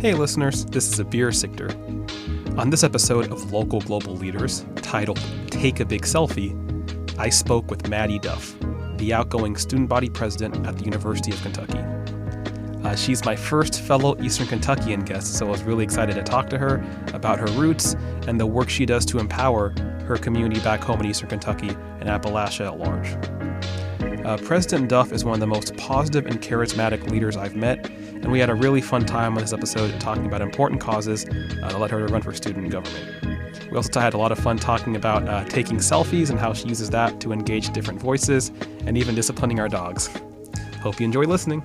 Hey listeners, this is Abir Sikder. On this episode of Local Global Leaders, titled Take a Big Selfie, I spoke with Maddie Duff, the outgoing student body president at the University of Kentucky. She's my first fellow Eastern Kentuckian guest, so I was really excited to talk to her about her roots and the work she does to empower her community back home in Eastern Kentucky and Appalachia at large. President Duff is one of the most positive and charismatic leaders I've met, and we had a really fun time on this episode talking about important causes that led her to run for student government. We also had a lot of fun talking about taking selfies and how she uses that to engage different voices, and even disciplining our dogs. Hope you enjoy listening.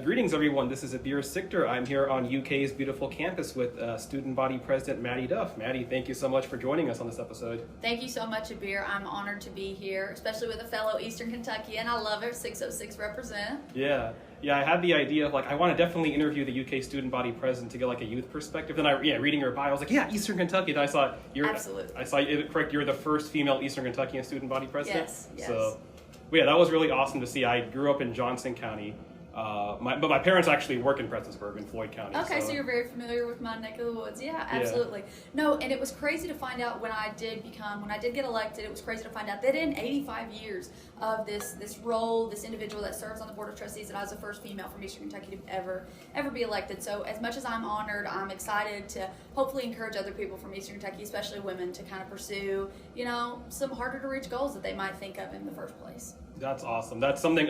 Greetings, everyone. This is Abir Sikder. I'm here on UK's beautiful campus with student body president Maddie Duff. Maddie, thank you so much for joining us on this episode. Thank you so much, Abir. I'm honored to be here, especially with a fellow Eastern Kentuckian. I love it. 606 represent. Yeah, I had the idea of I want to definitely interview the UK student body president to get a youth perspective. Then reading your bio, I was like, Eastern Kentucky. Then I saw Absolutely. I saw it correct. You're the first female Eastern Kentuckian student body president. Yes. So, that was really awesome to see. I grew up in Johnson County. But my parents actually work in Prestonsburg in Floyd County. Okay, so you're very familiar with my neck of the woods. Yeah, absolutely. Yeah. No, and it was crazy to find out when I did get elected, it was crazy to find out that in 85 years of this role, this individual that serves on the Board of Trustees, that I was the first female from Eastern Kentucky to ever be elected. So as much as I'm honored, I'm excited to hopefully encourage other people from Eastern Kentucky, especially women, to kind of pursue, some harder to reach goals that they might think of in the first place. That's awesome. That's something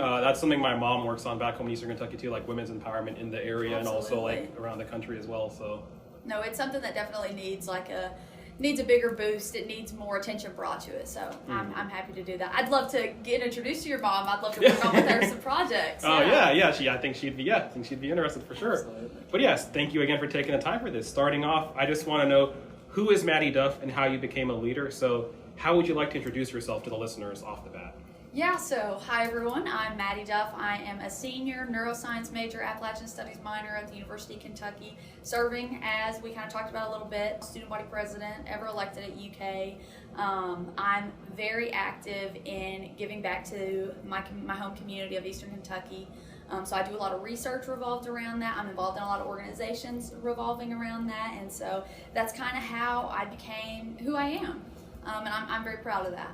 my mom works on back home in Eastern Kentucky too, like women's empowerment in the area. Absolutely. And also around the country as well. So no, it's something that definitely needs a bigger boost. It needs more attention brought to it. So I'm happy to do that. I'd love to get introduced to your mom. I'd love to work on with her some projects. Oh yeah. I think she'd be interested for sure. Absolutely. But yes, thank you again for taking the time for this. Starting off, I just want to know, who is Maddie Duff and how you became a leader? So how would you like to introduce yourself to the listeners off the bat? Yeah, so hi everyone, I'm Maddie Duff. I am a senior neuroscience major, Appalachian Studies minor at the University of Kentucky, serving as we kind of talked about a little bit, student body president, ever elected at UK. I'm very active in giving back to my home community of Eastern Kentucky. So I do a lot of research revolved around that. I'm involved in a lot of organizations revolving around that, and so that's kind of how I became who I am, and I'm very proud of that.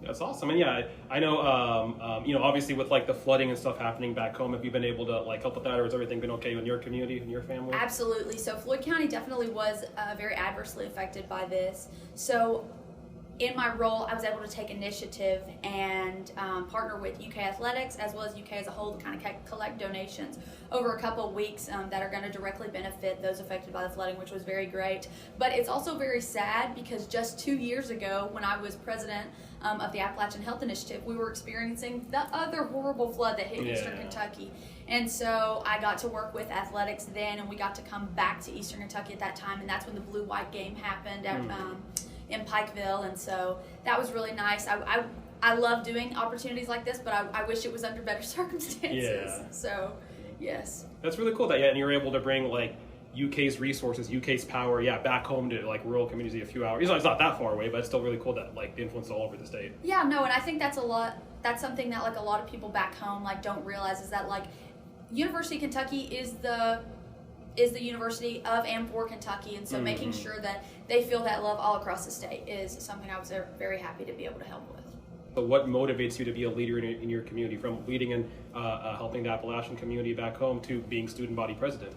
That's awesome. And I know, obviously with the flooding and stuff happening back home, have you been able to help with that, or has everything been okay in your community and your family? Absolutely. So Floyd County definitely was very adversely affected by this. So in my role, I was able to take initiative and partner with UK Athletics as well as UK as a whole to kind of collect donations over a couple of weeks that are going to directly benefit those affected by the flooding, which was very great. But it's also very sad because just 2 years ago, when I was president of the Appalachian Health Initiative, we were experiencing the other horrible flood that hit Eastern Kentucky. And so I got to work with athletics then, and we got to come back to Eastern Kentucky at that time, and that's when the blue-white game happened in Pikeville, and so that was really nice. I love doing opportunities like this, but I wish it was under better circumstances. Yeah. So, yes. That's really cool and you're able to bring UK's resources, UK's power, back home to rural communities a few hours. It's not that far away, but it's still really cool that the influence all over the state. Yeah, no, and I think that's something that a lot of people back home don't realize, is that University of Kentucky is the University of and for Kentucky, and so making sure that they feel that love all across the state is something I was very happy to be able to help with. So what motivates you to be a leader in your community, from leading and helping the Appalachian community back home to being student body president?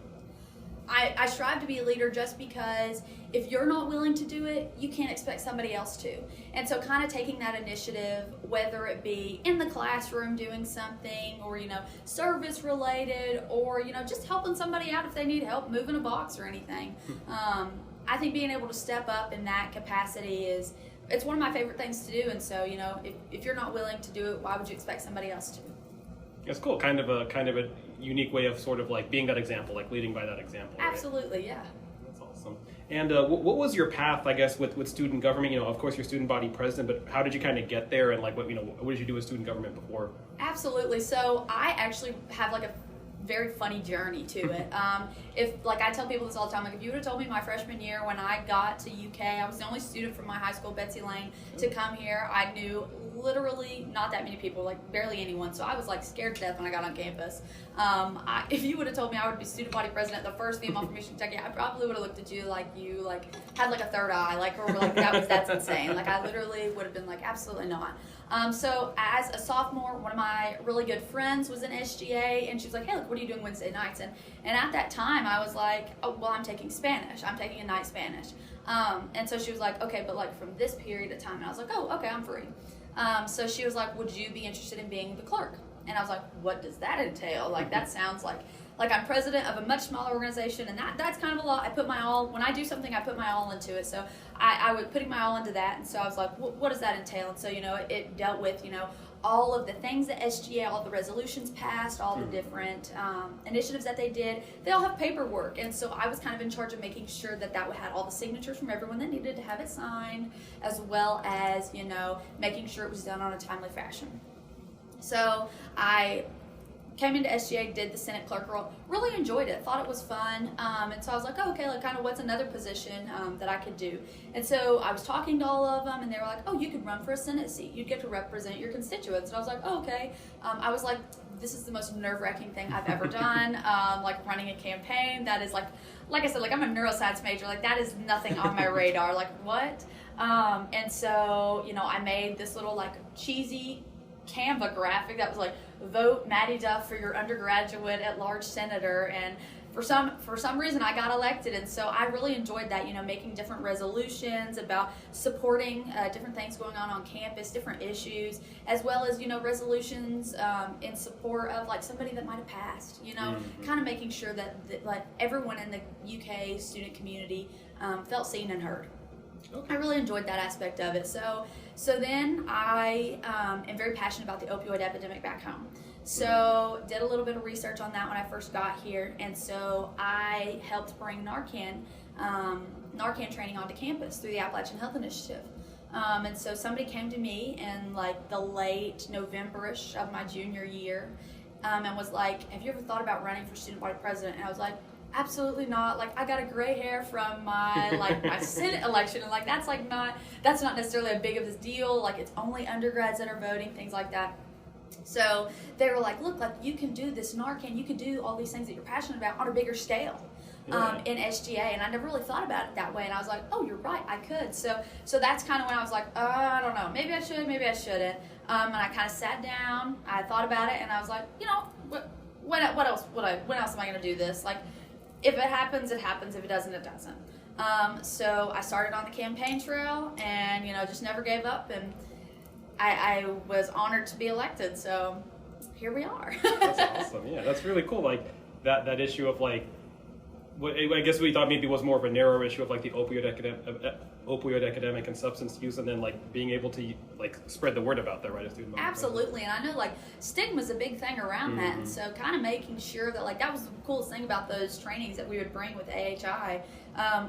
I strive to be a leader just because if you're not willing to do it, you can't expect somebody else to. And so kind of taking that initiative, whether it be in the classroom doing something, or, service related, or, just helping somebody out if they need help moving a box or anything. I think being able to step up in that capacity it's one of my favorite things to do. And so, if you're not willing to do it, why would you expect somebody else to? That's cool. Kind of a unique way of sort of being that example, leading by that example. Absolutely, right? Yeah. That's awesome. And what was your path, I guess, with student government? Of course, you're student body president, but how did you kind of get there? And what did you do with student government before? Absolutely. So I actually have a very funny journey to it. If like I tell people this all the time, like if you would have told me my freshman year when I got to UK, I was the only student from my high school, Betsy Lane, to come here. I knew literally not that many people, like barely anyone. So I was like scared to death when I got on campus. If you would have told me I would be student body president, the first female from Michigan, Kentucky, I probably would have looked at you like had like a third eye, like, or like that's insane. Like I literally would have been like, absolutely not. So as a sophomore, one of my really good friends was in SGA, and she was like, hey, look, what are you doing Wednesday nights? And at that time, I was like, oh, well, I'm taking Spanish. I'm taking a night Spanish. And so she was like, okay, but like from this period of time. And I was like, oh, okay, I'm free. So she was like, would you be interested in being the clerk? And I was like, what does that entail? Like, that sounds like I'm president of a much smaller organization, and that's kind of a lot. I put my all, when I do something, I put my all into it. So I was putting my all into that. And so I was like, what does that entail? And so, it dealt with, all of the things that SGA, all the resolutions passed, all the different initiatives that they did. They all have paperwork. And so I was kind of in charge of making sure that had all the signatures from everyone that needed to have it signed, as well as, making sure it was done on a timely fashion. So I came into SGA, did the Senate clerk role, really enjoyed it, thought it was fun, and so I was like, oh, okay, like kind of what's another position that I could do? And so I was talking to all of them, and they were like, oh, you could run for a Senate seat, you'd get to represent your constituents. And I was like, oh, okay. I was like, this is the most nerve-wracking thing I've ever done, like running a campaign. That is like I said, like I'm a neuroscience major, like that is nothing on my radar, like what? And so, I made this little like cheesy Canva graphic that was like, vote Maddie Duff for your undergraduate at large senator, and for some reason I got elected. And so I really enjoyed that, making different resolutions about supporting different things going on campus, different issues, as well as resolutions in support of like somebody that might have passed, kind of making sure that like everyone in the UK student community felt seen and heard. Okay. I really enjoyed that aspect of it. So then I am very passionate about the opioid epidemic back home. So did a little bit of research on that when I first got here, and so I helped bring Narcan training onto campus through the Appalachian Health Initiative. And so somebody came to me in like the late November-ish of my junior year, and was like, have you ever thought about running for student body president? And I was like, absolutely not. Like I got a gray hair from my my Senate election, and like that's not necessarily a big of a deal. Like it's only undergrads that are voting, things like that. So they were like, look, like you can do this Narcan, you can do all these things that you're passionate about on a bigger scale in SGA. And I never really thought about it that way. And I was like, oh, you're right, I could. So that's kind of when I was like, I don't know, maybe I should, maybe I shouldn't. And I kind of sat down, I thought about it, and I was like, when else am I going to do this? Like, if it happens, it happens. If it doesn't, it doesn't. So I started on the campaign trail, and just never gave up, and I was honored to be elected. So here we are. That's awesome. Yeah, that's really cool. Like that issue of like, what I guess we thought maybe was more of a narrow issue of like the opioid epidemic and substance use, and then like being able to like spread the word about that, right? Absolutely. And I know like stigma's a big thing around that, and so kind of making sure that like that was the coolest thing about those trainings that we would bring with AHI,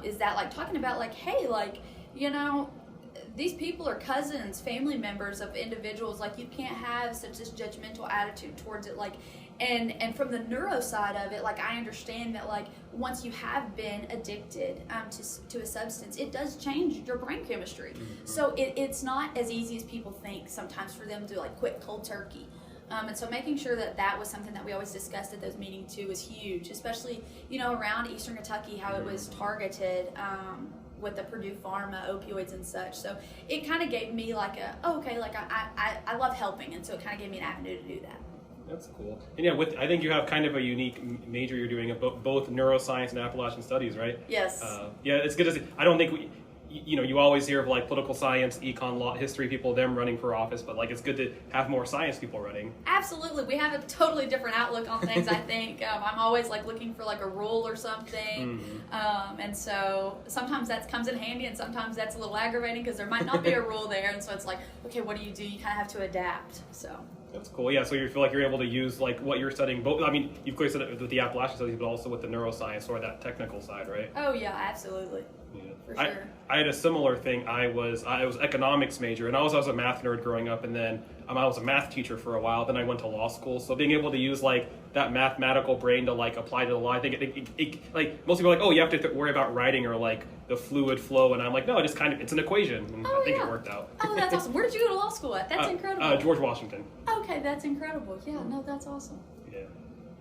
is that like talking about like, hey, like these people are cousins, family members of individuals. Like you can't have such this judgmental attitude towards it. Like, and from the neuro side of it, like I understand that like once you have been addicted to a substance, it does change your brain chemistry. So it's not as easy as people think sometimes for them to like quit cold turkey. And so making sure that was something that we always discussed at those meetings too was huge, especially around Eastern Kentucky, how it was targeted with the Purdue Pharma opioids and such. So it kind of gave me like I love helping, and so it kind of gave me an avenue to do that. That's cool. And yeah, I think you have kind of a unique major you're doing of both neuroscience and Appalachian studies, right? Yes. Yeah, it's good to see. I don't think you always hear of like political science, econ, law, history people, them running for office, but like it's good to have more science people running. Absolutely. We have a totally different outlook on things, I think. I'm always like looking for like a rule or something. And so sometimes that comes in handy, and sometimes that's a little aggravating because there might not be a rule there. And so it's like, okay, what do? You kind of have to adapt. So. That's cool. Yeah, so you feel like you're able to use like what you're studying. Both. I mean, you've clearly said it with the Appalachian studies, but also with the neuroscience or that technical side, right? Oh yeah, absolutely. Yeah. For sure. I had a similar thing. I was economics major, and I was a math nerd growing up, and then I was a math teacher for a while, then I went to law school. So being able to use like that mathematical brain to like apply to the law, I think it like most people are like, oh, you have to worry about writing or like the fluid flow, and I'm like, no, it just kind of, it's an equation, and I think it worked out. Oh, that's awesome. Where did you go to law school at? That's incredible. George Washington. Okay, that's incredible. Yeah, no, that's awesome. Yeah.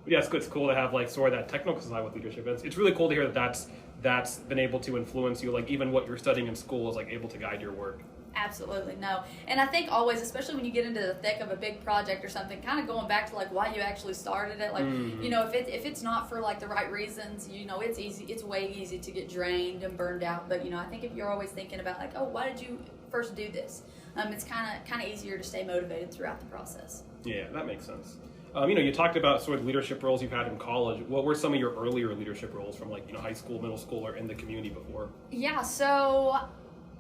But yeah, it's cool to have like sort of that technical side with leadership. It's really cool to hear that's been able to influence you, like even what you're studying in school is like able to guide your work. Absolutely, no. And I think always, especially when you get into the thick of a big project or something, kind of going back to like why you actually started it, like, you know, if it's not for like the right reasons, you know, it's way easy to get drained and burned out. But, you know, I think if you're always thinking about like, oh, why did you first do this? It's kind of easier to stay motivated throughout the process. Yeah, that makes sense. You know, you talked about sort of leadership roles you've had in college. What were some of your earlier leadership roles from like, you know, high school, middle school, or in the community before? Yeah, so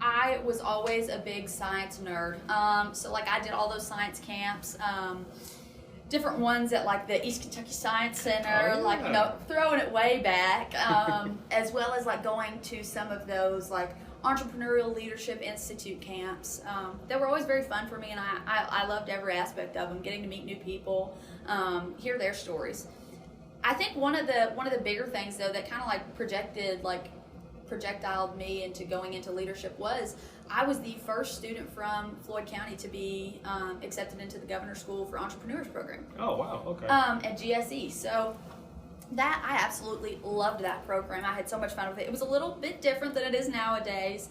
I was always a big science nerd. So like I did all those science camps, different ones at like the East Kentucky Science Center, like throwing it way back, as well as like going to some of those like Entrepreneurial Leadership Institute camps. They were always very fun for me, and I loved every aspect of them, getting to meet new people, hear their stories. I think one of the bigger things though that kind of like projectiled me into going into leadership was I was the first student from Floyd County to be accepted into the Governor's School for Entrepreneurs program. Oh wow, okay. At GSE. So that I absolutely loved that program. I had so much fun with it. It was a little bit different than it is nowadays,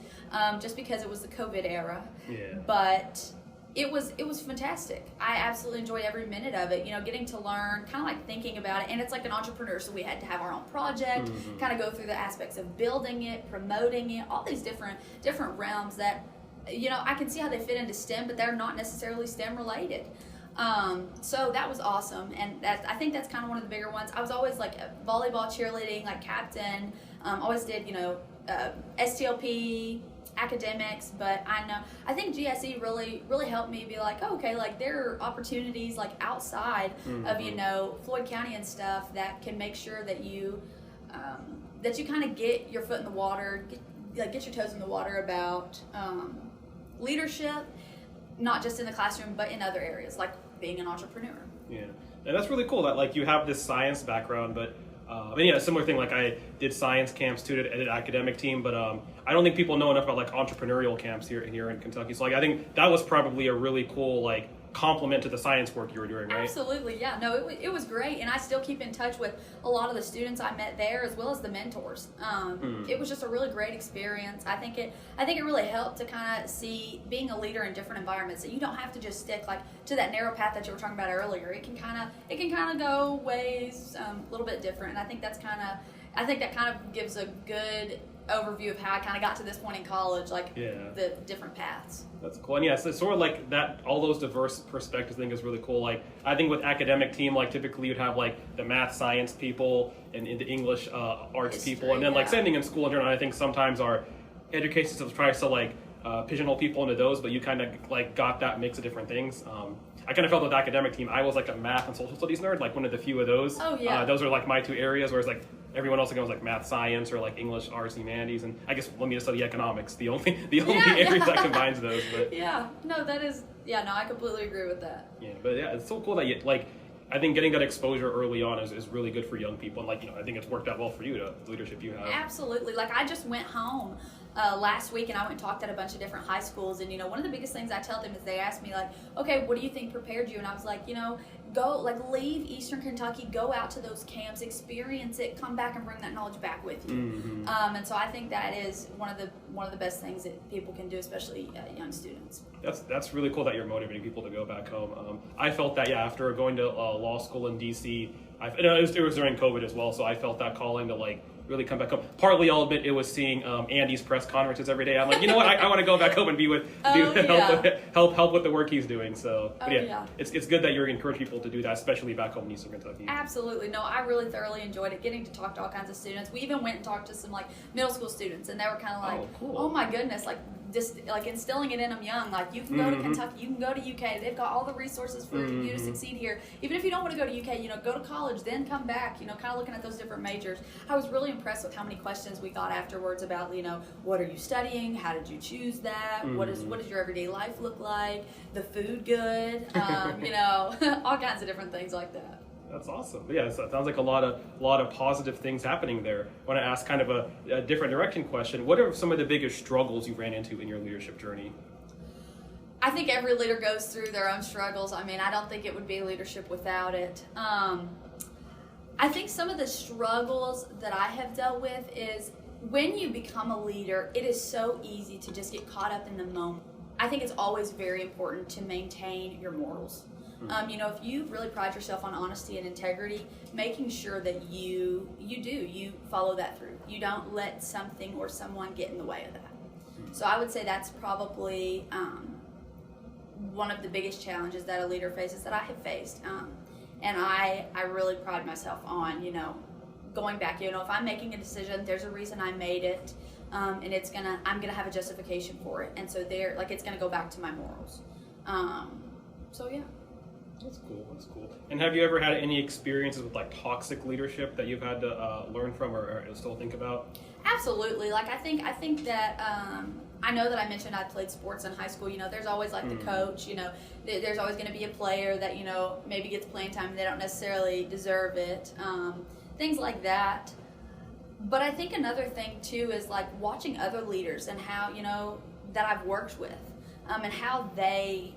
just because it was the COVID era. Yeah. But it was fantastic. I absolutely enjoyed every minute of it. You know, getting to learn, kind of like thinking about it. And it's like an entrepreneur, so we had to have our own project, kind of go through the aspects of building it, promoting it, all these different realms that, you know, I can see how they fit into STEM, but they're not necessarily STEM related. So that was awesome, and I think that's kind of one of the bigger ones. I was always like volleyball, cheerleading, like captain. Always did, you know, STLP, academics, but I think GSE really helped me be like, oh, okay, like there are opportunities like outside of, you know, Floyd County and stuff that can make sure that you kind of get your foot in the water, get your toes in the water about leadership, not just in the classroom, but in other areas, like being an entrepreneur. Yeah, and that's really cool that like you have this science background, but and yeah, similar thing, like I did science camps too, did academic team, but I don't think people know enough about like entrepreneurial camps here in Kentucky. So like I think that was probably a really cool like complement to the science work you were doing, right? Absolutely, yeah. No, it was great, and I still keep in touch with a lot of the students I met there, as well as the mentors. It was just a really great experience. I think it really helped to kind of see being a leader in different environments, that you don't have to just stick like to that narrow path that you were talking about earlier. It can kind of go ways a little bit different, and I think that kind of gives a good overview of how I kind of got to this point in college, like the different paths. That's cool. And yeah, so it's sort of like that, all those diverse perspectives I think is really cool. Like I think with academic team, like typically you'd have like the math science people and the English arts people, and then like same thing in school in general. I think sometimes our education system tries to like pigeonhole people into those, but you kind of like got that mix of different things. I kind of felt with the academic team, I was like a math and social studies nerd, like one of the few of those. Oh yeah. Those are like my two areas, whereas like everyone else again was like math, science, or like English, arts, humanities, and I guess let me just study economics. The only area that combines those. But I completely agree with that. Yeah, but yeah, it's so cool that you like. I think getting that exposure early on is really good for young people, and like, you know, I think it's worked out well for you, the leadership you have. Absolutely. Like I just went home last week, and I went and talked at a bunch of different high schools, and you know, one of the biggest things I tell them is they ask me like, okay, what do you think prepared you? And I was like, you know, go like leave Eastern Kentucky, go out to those camps, experience it, come back and bring that knowledge back with you. And so I think that is one of the best things that people can do, especially young students. That's really cool that you're motivating people to go back home. I felt that after going to law school in DC, it was during COVID as well, so I felt that calling to like really come back home. Partly, I'll admit, it was seeing Andy's press conferences every day. I'm like, you know what, I want to go back home and help with the work he's doing. So, it's good that you're encouraging people to do that, especially back home in Eastern Kentucky. Absolutely. No, I really thoroughly enjoyed it, getting to talk to all kinds of students. We even went and talked to some like middle school students, and they were kind of like, cool. Oh my goodness, like just like instilling it in them young. Like, you can go to Kentucky, you can go to UK. They've got all the resources for you to succeed here. Even if you don't want to go to UK, go to college, then come back. Kind of looking at those different majors. I was really impressed with how many questions we got afterwards about, what are you studying? How did you choose that? What does your everyday life look like? The food good? All kinds of different things like that. That's awesome. Yeah, so it sounds like a lot of positive things happening there. I want to ask kind of a different direction question. What are some of the biggest struggles you ran into in your leadership journey? I think every leader goes through their own struggles. I don't think it would be leadership without it. I think some of the struggles that I have dealt with is when you become a leader, it is so easy to just get caught up in the moment. I think it's always very important to maintain your morals. If you really pride yourself on honesty and integrity, making sure that you follow that through. You don't let something or someone get in the way of that. So I would say that's probably one of the biggest challenges that a leader faces that I have faced. And I really pride myself on, going back, if I'm making a decision, there's a reason I made it, and I'm gonna have a justification for it. And so it's gonna go back to my morals. So yeah. That's cool. And have you ever had any experiences with toxic leadership that you've had to learn from or still think about? Absolutely. I think that I know that I mentioned I played sports in high school. There's always the coach. There's always going to be a player that maybe gets playing time and they don't necessarily deserve it. Things like that. But I think another thing too is watching other leaders and how that I've worked with, and how they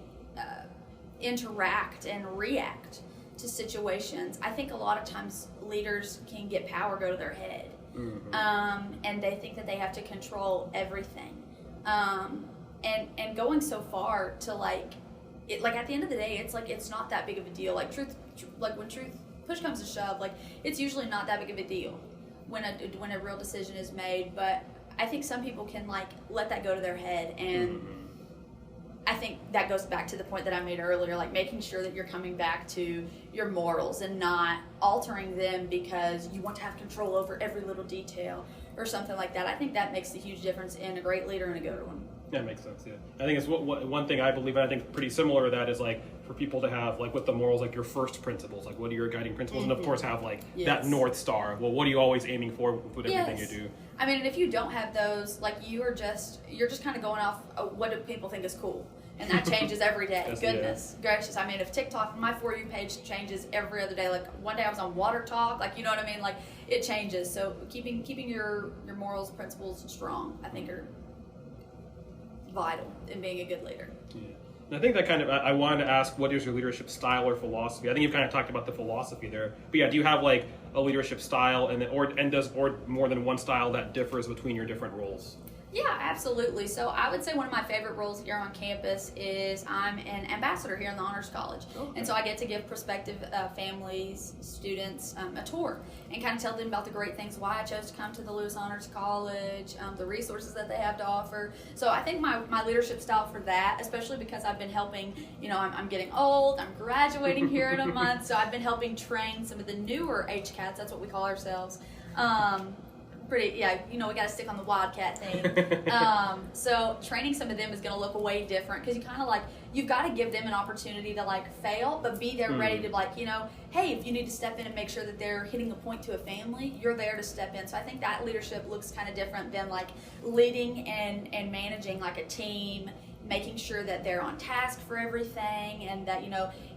interact and react to situations. I think a lot of times leaders can get power go to their head, and they think that they have to control everything, and going so far to at the end of the day, it's not that big of a deal. When push comes to shove, it's usually not that big of a deal when a real decision is made. But I think some people can let that go to their head, and I think that goes back to the point that I made earlier, making sure that you're coming back to your morals and not altering them because you want to have control over every little detail or something like that. I think that makes a huge difference in a great leader and a good one. That makes sense, yeah. I think it's one thing I believe, and I think pretty similar to that, is for people to have with the morals, your first principles, what are your guiding principles, and of course have that North Star. Well, what are you always aiming for with everything you do? And if you don't have those, you're just kind of going off what do people think is cool. And that changes every day. Goodness gracious. If TikTok, my For You page changes every other day. One day I was on Water Talk. You know what I mean? It changes. So keeping your morals, principles strong, I think are vital in being a good leader. Yeah. And I think that I wanted to ask, what is your leadership style or philosophy? I think you've kind of talked about the philosophy there. But yeah, do you have a leadership style and does more than one style that differs between your different roles? Yeah, absolutely. So I would say one of my favorite roles here on campus is I'm an ambassador here in the Honors College. Okay. And so I get to give prospective families, students a tour and kind of tell them about the great things, why I chose to come to the Lewis Honors College, the resources that they have to offer. So I think my leadership style for that, especially because I've been helping, I'm getting old, I'm graduating here in a month, so I've been helping train some of the newer HCATs, that's what we call ourselves. We got to stick on the Wildcat thing. So training some of them is going to look way different because you've got to give them an opportunity to fail, but be there ready to hey, if you need to step in and make sure that they're hitting a point to a family, you're there to step in. So I think that leadership looks kind of different than leading and managing a team, making sure that they're on task for everything, and that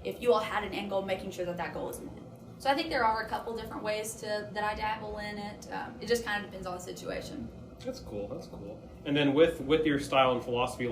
if you all had an end goal, making sure that goal is met. So I think there are a couple different ways that I dabble in it. It just kind of depends on the situation. That's cool. And then with your style and philosophy,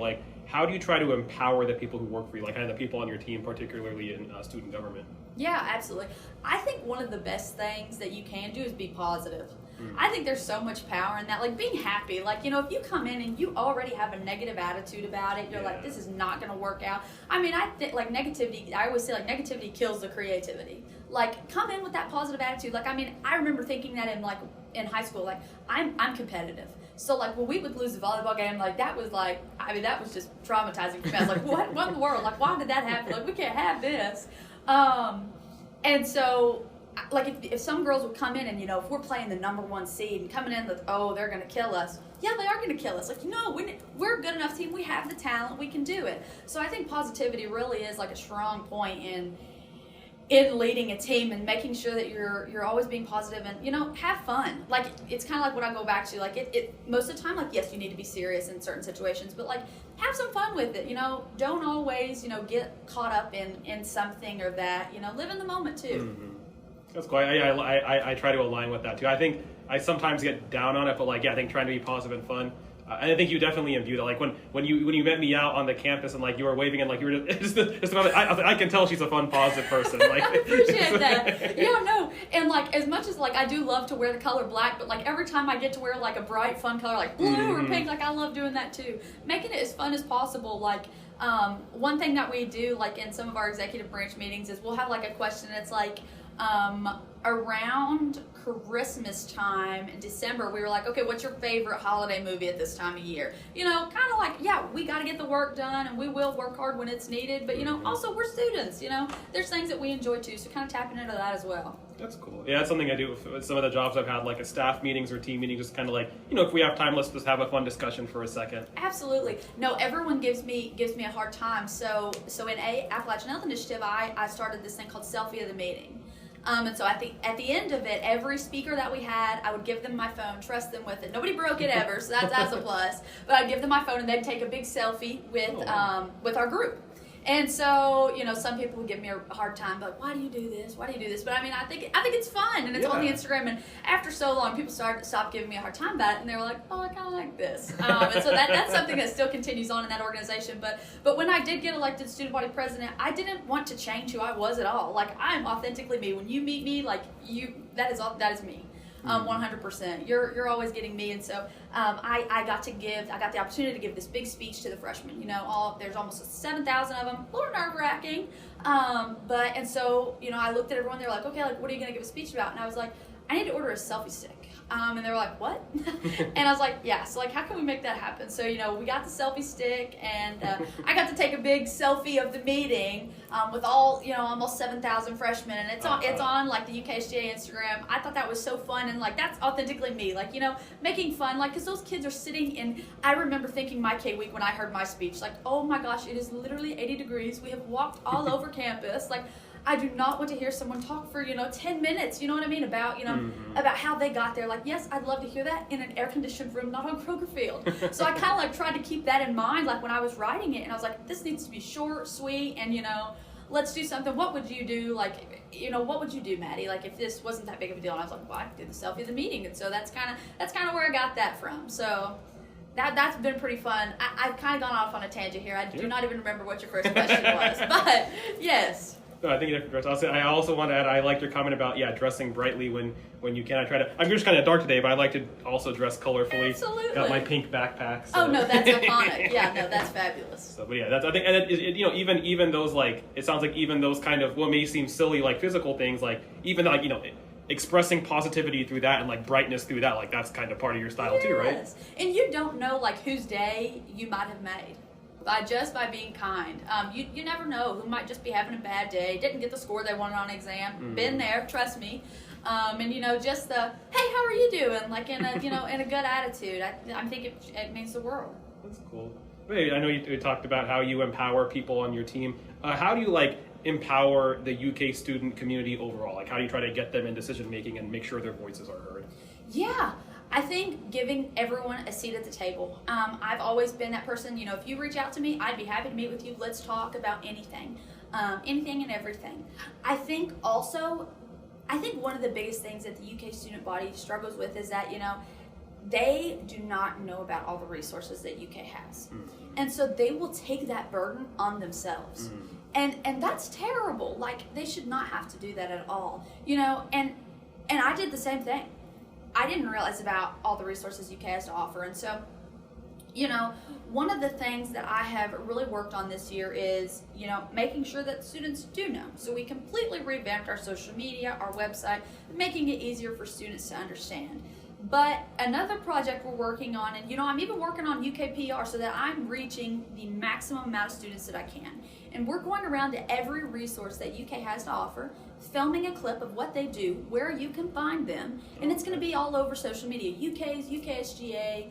how do you try to empower the people who work for you, kind of the people on your team, particularly in student government? Yeah, absolutely. I think one of the best things that you can do is be positive. I think there's so much power in that, being happy. If you come in and you already have a negative attitude about it, you're this is not going to work out. I think negativity, I always say negativity kills the creativity. Come in with that positive attitude. I remember thinking that in high school, I'm competitive. So when we would lose the volleyball game, that was just traumatizing for me. I was what in the world? Why did that happen? We can't have this. And so like if some girls would come in and, if we're playing the number 1 seed and coming in with, oh, they're going to kill us. Yeah, they are going to kill us. Like, no, we're a good enough team. We have the talent. We can do it. So I think positivity really is like a strong point in leading a team and making sure that you're always being positive and, have fun. Like, it's kind of like what I go back to. Like, it most of the time, like, yes, you need to be serious in certain situations, but, like, have some fun with it. Don't always, get caught up in something or that. Live in the moment, too. Mm-hmm. That's cool. I try to align with that too. I think I sometimes get down on it, but I think trying to be positive and fun. And I think you definitely imbued it. Like when you met me out on the campus and you were waving and you were just about, I can tell she's a fun, positive person. Like, I appreciate that. Yeah, no, and as much as I do love to wear the color black, but every time I get to wear a bright, fun color like blue or pink, I love doing that too. Making it as fun as possible. One thing that we do in some of our executive branch meetings is we'll have a question. It's around Christmas time in December, we were okay, what's your favorite holiday movie at this time of year? Yeah, we got to get the work done and we will work hard when it's needed, but also we're students, there's things that we enjoy too, so kind of tapping into that as well. That's cool. Yeah, that's something I do with some of the jobs I've had, at staff meetings or team meetings, just kind of if we have time, let's just have a fun discussion for a second. Absolutely. No, everyone gives me a hard time. So in Appalachian Health Initiative, I started this thing called Selfie of the meeting. And so at the end of it, every speaker that we had, I would give them my phone, trust them with it. Nobody broke it ever, so that's a plus. But I'd give them my phone, and they'd take a big selfie with our group. And so, some people would give me a hard time, why do you do this? Why do you do this? But I think it's fun, and it's on the Instagram. And after so long, people stopped giving me a hard time about it, and they were like, oh, I kind of like this. And so that's something that still continues on in that organization. But when I did get elected student body president, I didn't want to change who I was at all. I am authentically me. When you meet me, that is me. 100%. You're always getting me, and so I got the opportunity to give this big speech to the freshmen. There's almost 7,000 of them. A little nerve-wracking, and so I looked at everyone. They're like, okay, what are you gonna give a speech about? And I was like, I need to order a selfie stick. And they were like, what? And I was like, yeah. So how can we make that happen? So we got the selfie stick, and I got to take a big selfie of the meeting with all almost 7,000 freshmen, and it's on the UKSJ Instagram. I thought that was so fun, and that's authentically me. Making fun, because those kids are sitting in. I remember thinking my K week when I heard my speech, oh my gosh, it is literally 80 degrees. We have walked all over campus, I do not want to hear someone talk for 10 minutes, you know what I mean, about about how they got there. Yes, I'd love to hear that in an air-conditioned room, not on Kroger Field. So I kind of tried to keep that in mind when I was writing it, and I was like, this needs to be short, sweet, and let's do something. What would you do? What would you do, Maddie? If this wasn't that big of a deal? And I was like, well, I did the selfie of the meeting, and so that's kind of where I got that from. So that's been pretty fun. I've kind of gone off on a tangent here. I do not even remember what your first question was, but yes. No, I think you have to dress. I also want to add, I liked your comment about dressing brightly when you can. I'm just kind of dark today, but I like to also dress colorfully. Absolutely. Got my pink backpack. So. Oh no, that's iconic. Yeah, no, that's fabulous. So, but yeah, I think, and even those it sounds like even those kind of what may seem silly physical things, even expressing positivity through that and brightness through that, that's kind of part of your style too, right? Yes, and you don't know whose day you might have made. By being kind. You never know who might just be having a bad day, didn't get the score they wanted on an exam, been there, trust me. And just the, hey, how are you doing? In a in a good attitude. I think it means the world. That's cool. Wait, I know you talked about how you empower people on your team. How do you empower the UK student community overall? How do you try to get them in decision making and make sure their voices are heard? Yeah. I think giving everyone a seat at the table. I've always been that person, if you reach out to me, I'd be happy to meet with you. Let's talk about anything and everything. I think one of the biggest things that the UK student body struggles with is that, they do not know about all the resources that UK has. And so they will take that burden on themselves. And that's terrible. They should not have to do that at all. And I did the same thing. I didn't realize about all the resources UK has to offer. And so, one of the things that I have really worked on this year is, making sure that students do know. So we completely revamped our social media, our website, making it easier for students to understand. But another project we're working on, and I'm even working on UKPR so that I'm reaching the maximum amount of students that I can. And we're going around to every resource that UK has to offer, filming a clip of what they do, where you can find them, and it's going to be all over social media, UK's, UKSGA,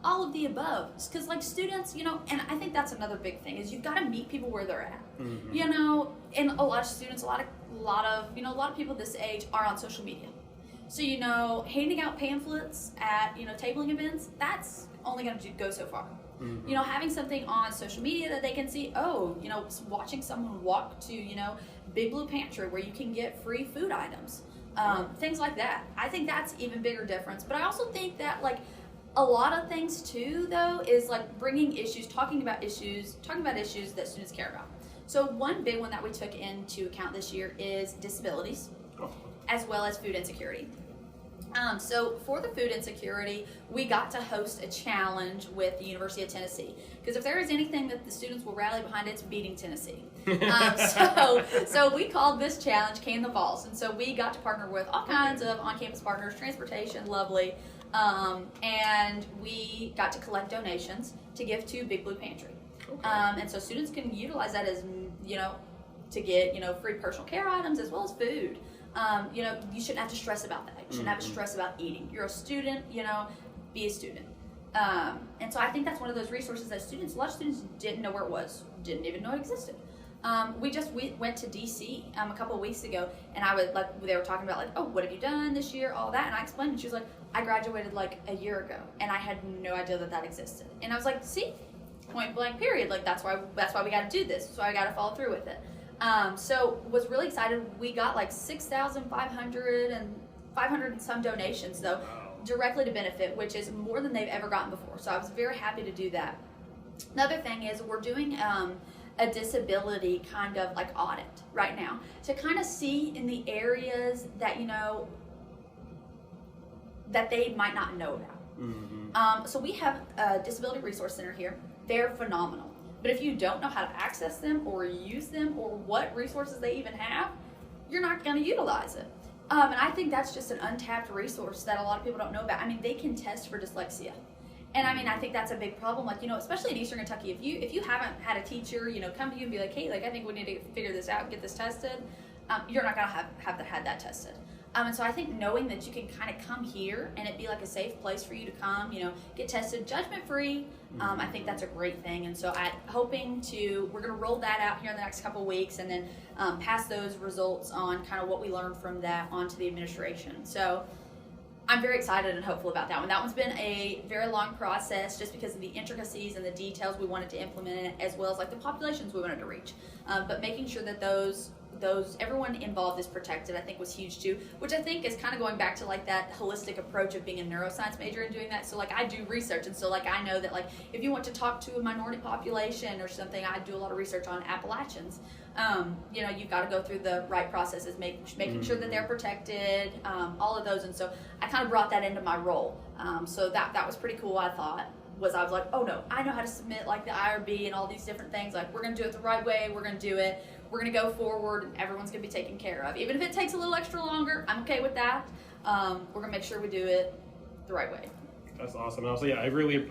all of the above. Because like students, and I think that's another big thing, is you've got to meet people where they're at. And a lot of students, a lot of people this age are on social media. So, handing out pamphlets at, tabling events, that's only going to go so far. Having something on social media that they can see, watching someone walk to, Big Blue Pantry where you can get free food items, things like that. I think that's even bigger difference. But I also think that, like, a lot of things too, though, is like bringing issues, talking about issues that students care about. So one big one that we took into account this year is disabilities, as well as food insecurity. So for the food insecurity, we got to host a challenge with the University of Tennessee. Because if there is anything that the students will rally behind, it's beating Tennessee. So we called this challenge Can the Balls. And so we got to partner with all kinds of on-campus partners, transportation, lovely. And we got to collect donations to give to Big Blue Pantry. And so students can utilize that as, to get, free personal care items as well as food. You shouldn't have to stress about that. You shouldn't have to stress about eating. You're a student, be a student. And so I think that's one of those resources that a lot of students didn't know where it was, didn't even know it existed. We went to DC a couple of weeks ago, and they were talking about what have you done this year, all that, and I explained, and she was like, I graduated a year ago, and I had no idea that existed. And I was like, see, point blank period, that's why we got to do this, so I got to follow through with it. So was really excited. We got 6,500 and 500 and some donations though, directly to benefit, which is more than they've ever gotten before. So I was very happy to do that. Another thing is we're doing a disability kind of audit right now to kind of see in the areas that that they might not know about. So we have a disability resource center here. They're phenomenal. But if you don't know how to access them or use them or what resources they even have, you're not going to utilize it. And I think that's just an untapped resource that a lot of people don't know about. I mean, they can test for dyslexia. And I think that's a big problem. Especially in Eastern Kentucky, if you haven't had a teacher, come to you and be like, hey, I think we need to figure this out, get this tested, you're not going to have had that tested. And so I think knowing that you can kind of come here and it be a safe place for you to come, get tested judgment-free, I think that's a great thing. And so we're going to roll that out here in the next couple of weeks and then pass those results on kind of what we learned from that onto the administration. So I'm very excited and hopeful about that one. That one's been a very long process just because of the intricacies and the details we wanted to implement in it, as well as the populations we wanted to reach. But making sure that everyone involved is protected, I think was huge too, which I think is kind of going back to that holistic approach of being a neuroscience major and doing that. So I do research, and so I know that if you want to talk to a minority population or something, I do a lot of research on Appalachians. You've got to go through the right processes, making sure that they're protected, all of those. And so I kind of brought that into my role. So that was pretty cool, I thought. I was like, oh no, I know how to submit the IRB and all these different things. We're going to do it the right way. We're going to do it. We're going to go forward, and everyone's going to be taken care of. Even if it takes a little extra longer, I'm okay with that. We're going to make sure we do it the right way. That's awesome. And also, yeah,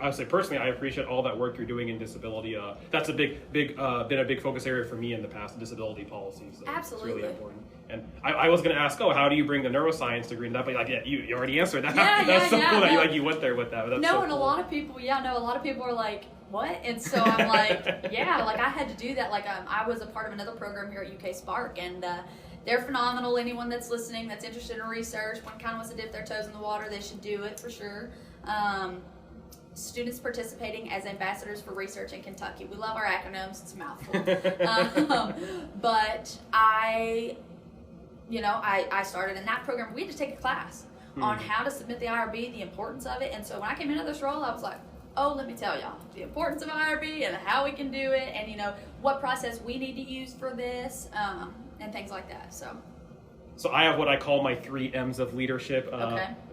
I say personally, I appreciate all that work you're doing in disability. That's been a big focus area for me in the past, disability policies. So absolutely. It's really important. And I was going to ask, how do you bring the neuroscience degree into that? But you already answered that. That's so cool that you went there with that. That's so and cool. a lot of people are like, what? And so I'm like, yeah, I had to do that. I was a part of another program here at UK Spark, and they're phenomenal. Anyone that's listening that's interested in research, one kind of wants to dip their toes in the water, they should do it for sure. Students participating as ambassadors for research in Kentucky. We love our acronyms. It's a mouthful. But I started in that program. We had to take a class on how to submit the IRB, the importance of it. And so when I came into this role, I was like, oh, let me tell y'all the importance of IRB and how we can do it, and what process we need to use for this, and things like that. So I have what I call my 3 M's of leadership: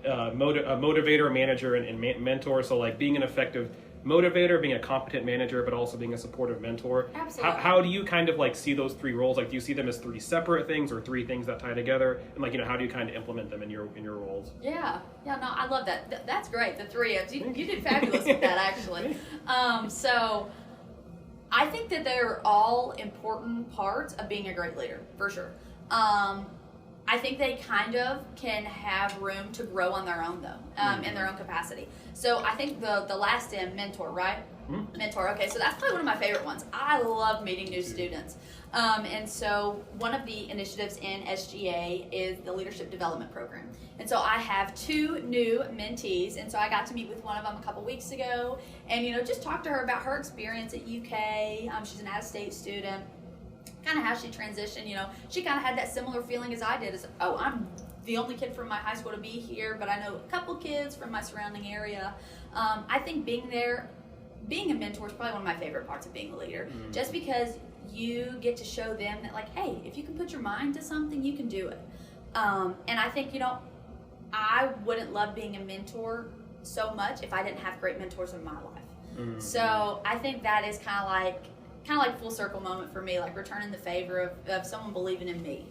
motivator, manager, and mentor. So being an effective motivator, being a competent manager, but also being a supportive mentor. Absolutely. How do you kind of like see those three roles? Like, do you see them as three separate things or three things that tie together? And like, how do you kind of implement them in your roles? Yeah, no, I love that. That's great. The three M's. You did fabulous with that, actually. So I think that they're all important parts of being a great leader, for sure. I think they kind of can have room to grow on their own, though, in their own capacity. So I think the last M, mentor, right? Mm-hmm. Mentor. Okay, so that's probably one of my favorite ones. I love meeting new students. And so one of the initiatives in SGA is the Leadership Development Program. And so I have 2 new mentees, and so I got to meet with one of them a couple weeks ago and, just talk to her about her experience at UK. She's an out-of-state student. Kind of how she transitioned, she kind of had that similar feeling as I did, as, oh, I'm the only kid from my high school to be here, but I know a couple kids from my surrounding area. I think being a mentor is probably one of my favorite parts of being a leader, just because you get to show them that, like, hey, if you can put your mind to something, you can do it. And I think, I wouldn't love being a mentor so much if I didn't have great mentors in my life. So I think that is kind of like full circle moment for me, like returning the favor of someone believing in me.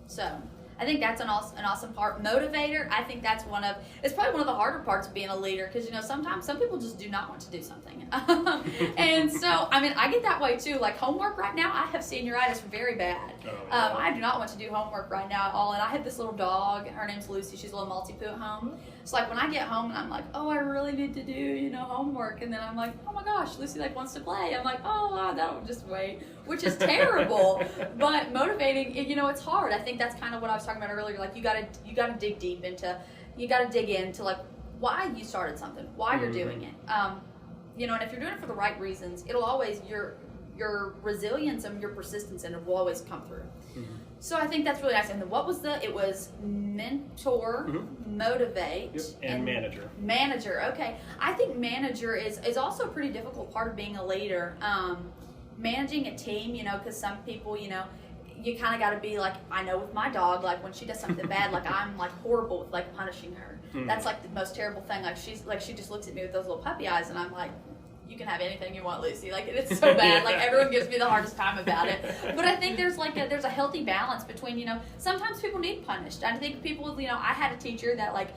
So I think that's an awesome part. Motivator, I think that's it's probably one of the harder parts of being a leader, because sometimes some people just do not want to do something. And so I get that way too. Like homework right now, I have senioritis very bad. I do not want to do homework right now at all. And I have this little dog, her name's Lucy, she's a little Maltipoo at home. So like when I get home and I'm like, oh, I really need to do homework, and then I'm like, oh my gosh, Lucy wants to play. I'm like, oh, that'll just wait, which is terrible. But motivating, it's hard. I think that's kind of what I was talking about earlier. Like you gotta dig deep into, like why you started something, why you're doing it. And if you're doing it for the right reasons, it'll always your resilience and your persistence in it will always come through. So I think that's really nice. And it was mentor, motivate, and manager. Manager, okay. I think manager is also a pretty difficult part of being a leader. Managing a team, because some people, you kind of got to be like, I know with my dog, like when she does something bad, like I'm like horrible with like punishing her. That's like the most terrible thing. Like she just looks at me with those little puppy eyes, and I'm like, you can have anything you want, Lucy. Like it's so bad. Like everyone gives me the hardest time about it. But I think there's a healthy balance between, sometimes people need punished. I think people, I had a teacher that like,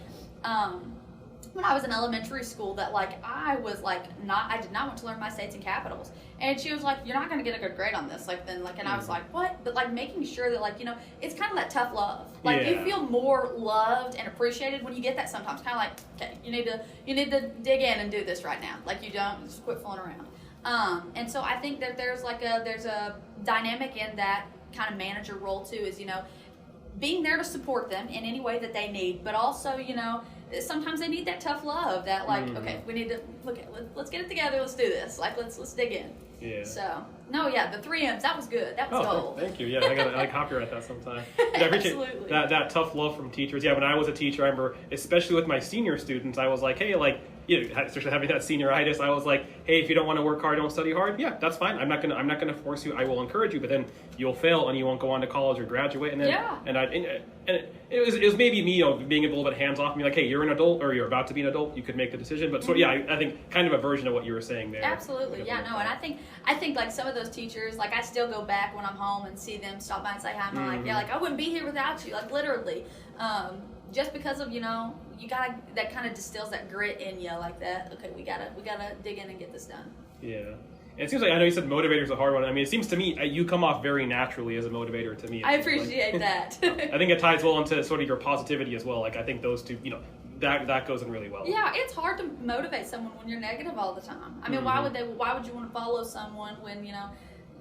when I was in elementary school, that like I did not want to learn my states and capitals, and she was like, you're not going to get a good grade on this, and I was like, what? But like making sure that like it's kind of that tough love, like you feel more loved and appreciated when you get that sometimes, kind of like, okay, you need to dig in and do this right now, like you don't just quit fooling around. And so I think that there's a dynamic in that kind of manager role too, is being there to support them in any way that they need, but also sometimes they need that tough love, that like, okay, we need to let's get it together, let's do this, like let's dig in. Yeah. So the 3 M's, that was good. That was gold. Thank you. Yeah, I copyright that sometime. I appreciate Absolutely. that tough love from teachers. Yeah, when I was a teacher, I remember, especially with my senior students, I was like, hey, like, especially having that senioritis, I was like, hey, if you don't want to work hard, don't study hard. Yeah, that's fine. I'm not gonna force you. I will encourage you, but then you'll fail and you won't go on to college or graduate. And then it was maybe me, being a little bit hands off, and be like, hey, you're an adult or you're about to be an adult. You could make the decision. But I think kind of a version of what you were saying there. Absolutely. Yeah. No. And I think like some of those teachers, like I still go back when I'm home and see them stop by and say hi. I'm like, yeah, like I wouldn't be here without you. Like literally. Just because of, you gotta, that kind of distills that grit in you, like that, okay, we gotta dig in and get this done. Yeah. And it seems like, I know you said motivator is a hard one. I mean, it seems to me, you come off very naturally as a motivator to me. I appreciate that. I think it ties well into sort of your positivity as well. Like, I think those two, that goes in really well. Yeah, it's hard to motivate someone when you're negative all the time. I mean, why would you want to follow someone when,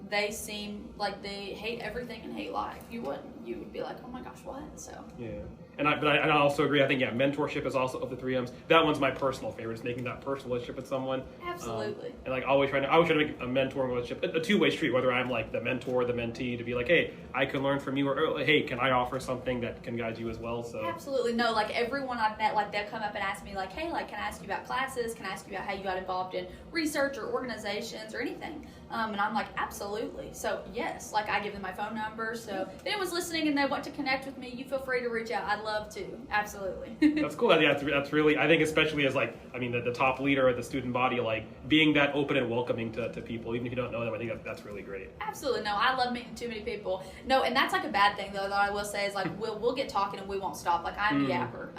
they seem like they hate everything and hate life? You wouldn't. You would be like, oh my gosh, what? So. Yeah. And I also agree. I think, mentorship is also of the 3 M's. That one's my personal favorite, is making that personal relationship with someone. Absolutely. And like always trying to make a mentor relationship a two-way street, whether I'm like the mentor or the mentee, to be like, hey, I can learn from you, or hey, can I offer something that can guide you as well? So. Absolutely. No, like everyone I've met, like they'll come up and ask me like, hey, like, can I ask you about classes? Can I ask you about how you got involved in research or organizations or anything? And I'm like, absolutely. So yes, like I give them my phone number. So if anyone's listening and they want to connect with me, you feel free to reach out. I'd love to. Absolutely. That's cool. That's really, I think, especially as the top leader of the student body, being that open and welcoming to people, even if you don't know them. I think that's really great. Absolutely. No, I love meeting too many people. No, and that's a bad thing though. That I will say is we'll get talking and we won't stop. I'm a yapper.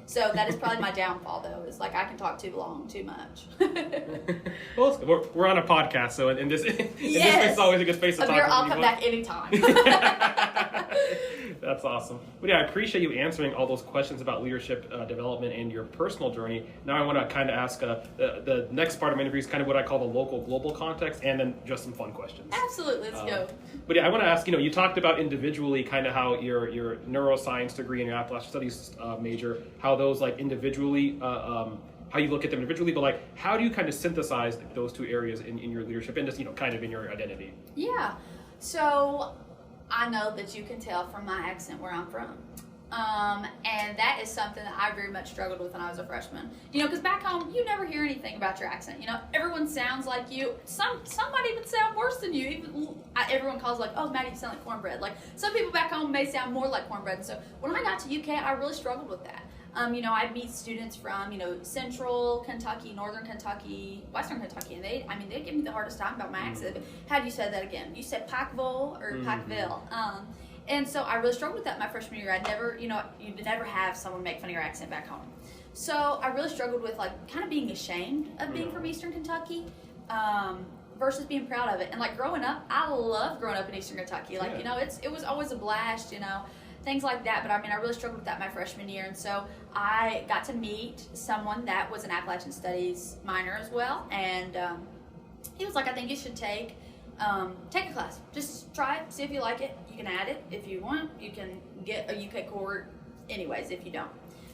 So that is probably my downfall, though, is I can talk too long, too much. Well, we're on a podcast, so in this space is always a good space to talk. I'll come back anytime. That's awesome. But yeah, I appreciate you answering all those questions about leadership development and your personal journey. Now I want to kind of ask the next part of my interview is kind of what I call the local global context, and then just some fun questions. Absolutely, let's go. But yeah, I want to ask, you talked about individually kind of how your neuroscience degree and your Appalachia studies major, how those individually, how you look at them individually, but how do you kind of synthesize those two areas in your leadership and just, kind of in your identity? Yeah, so I know that you can tell from my accent where I'm from. And that is something that I very much struggled with when I was a freshman. Because back home, you never hear anything about your accent. Everyone sounds like you. Some might even sound worse than you. Everyone calls oh, Maddie, you sound like cornbread. Some people back home may sound more like cornbread. And so when I got to UK, I really struggled with that. I'd meet students from, central Kentucky, northern Kentucky, western Kentucky, and they'd give me the hardest time about my accent. How do you say that again? You said Pikeville or Pikeville? And so I really struggled with that my freshman year. I'd never, you'd never have someone make fun of your accent back home. So I really struggled with kind of being ashamed of being from eastern Kentucky, versus being proud of it. And growing up, I loved growing up in eastern Kentucky. It was always a blast, things like that. But I really struggled with that my freshman year. And so I got to meet someone that was an Appalachian Studies minor as well. And he was I think you should take a class. Just try it, see if you like it. You can add it if you want. You can get a UK core anyways if you don't.